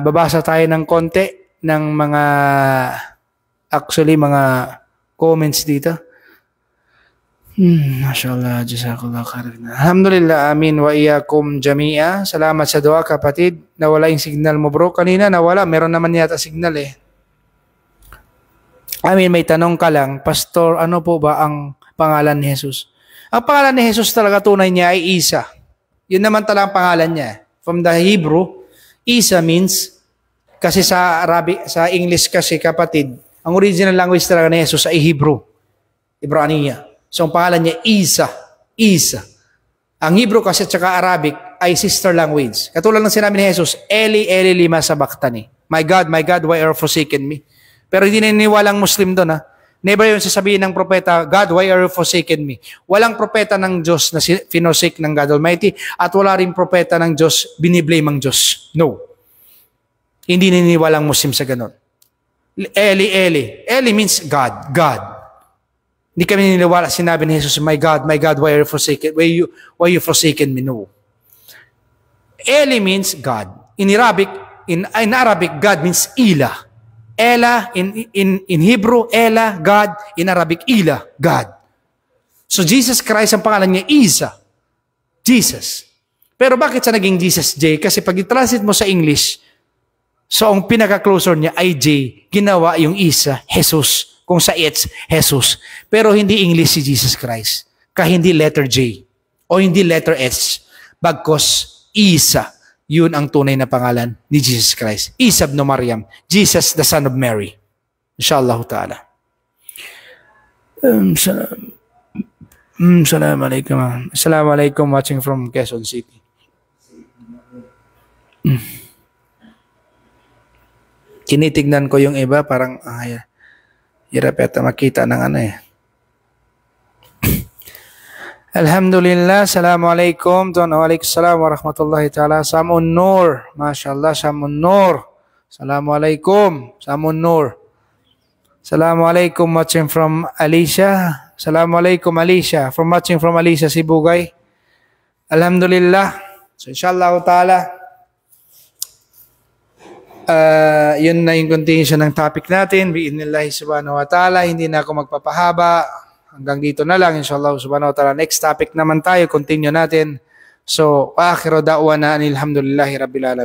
Speaker 1: Babasa tayo ng konti ng mga comments dito. Mashallah, jazakallah khairan. Alhamdulillah, amin wa iyakum jami'a. Salamat sa dua kapatid. Nawala yung signal mo bro. Kanina nawala, meron naman yata signal eh. Amin, may tanong ka lang, Pastor, ano po ba ang pangalan ni Jesus? Ang pangalan ni Jesus talaga tunay niya ay Isa. Yun naman talaga ang pangalan niya. From the Hebrew, Isa means, kasi sa Arabic, sa English kasi kapatid, ang original language talaga ni Jesus ay Hebrew. Ibraniya. So ang pangalan niya Isa. Isa. Ang Hebrew kasi at saka Arabic ay sister language. Katulad ng sinabi ni Jesus, Eli, Eli, lima sabachthani. My God, why are you forsaken me? Pero hindi naniniwalang Muslim doon ha. Never yun sasabihin ng propeta, God, why are you forsaken me? Walang propeta ng Diyos na finosake ng God Almighty at wala rin propeta ng Diyos biniblame ang Diyos. No. Hindi naniniwalang Muslim sa ganun. Eli, Eli. Eli means God. God. Hindi kami naniniwala. Sinabi ni Jesus, my God, why are you forsaken? Why you forsaken me? No. Eli means God. In Arabic, God means Ilah. Ela, in Hebrew, Ela, God. In Arabic, Ilah, God. So, Jesus Christ, ang pangalan niya, Isa. Jesus. Pero bakit sa naging Jesus J? Kasi pag i-translate mo sa English, so ang pinaka-closer niya ay J, ginawa yung Isa, Jesus. Kung sa it's, Jesus. Pero hindi English si Jesus Christ. Hindi letter J. O hindi letter S. Bagkos, Isa. Yun ang tunay na pangalan ni Jesus Christ. Isa ibn Maryam. Jesus, the son of Mary. Inshallah ta'ala. Salam. Assalamualaikum. Assalamualaikum watching from Quezon City. Tinitignan ko yung iba parang hirap yata makita ng ano eh. Alhamdulillah, Assalamualaikum. Waalaikumsalam warahmatullahi ta'ala. Samun Nur. MashaAllah, Samun Nur. Assalamualaikum. Samun Nur. Assalamualaikum watching from Alicia. Assalamualaikum Alicia. Watching from Alicia, Sibugay. Alhamdulillah. So inshallah ta'ala, yun na yung continuation ng topic natin. Bi'inillahi subhanahu wa ta'ala. Hindi na ako magpapahaba. Hanggang dito na lang. Inshallah subhanahu wa ta'ala. Next topic naman tayo. Continue natin. So, akhiru da'wana anilhamdulillahi rabbil alamin.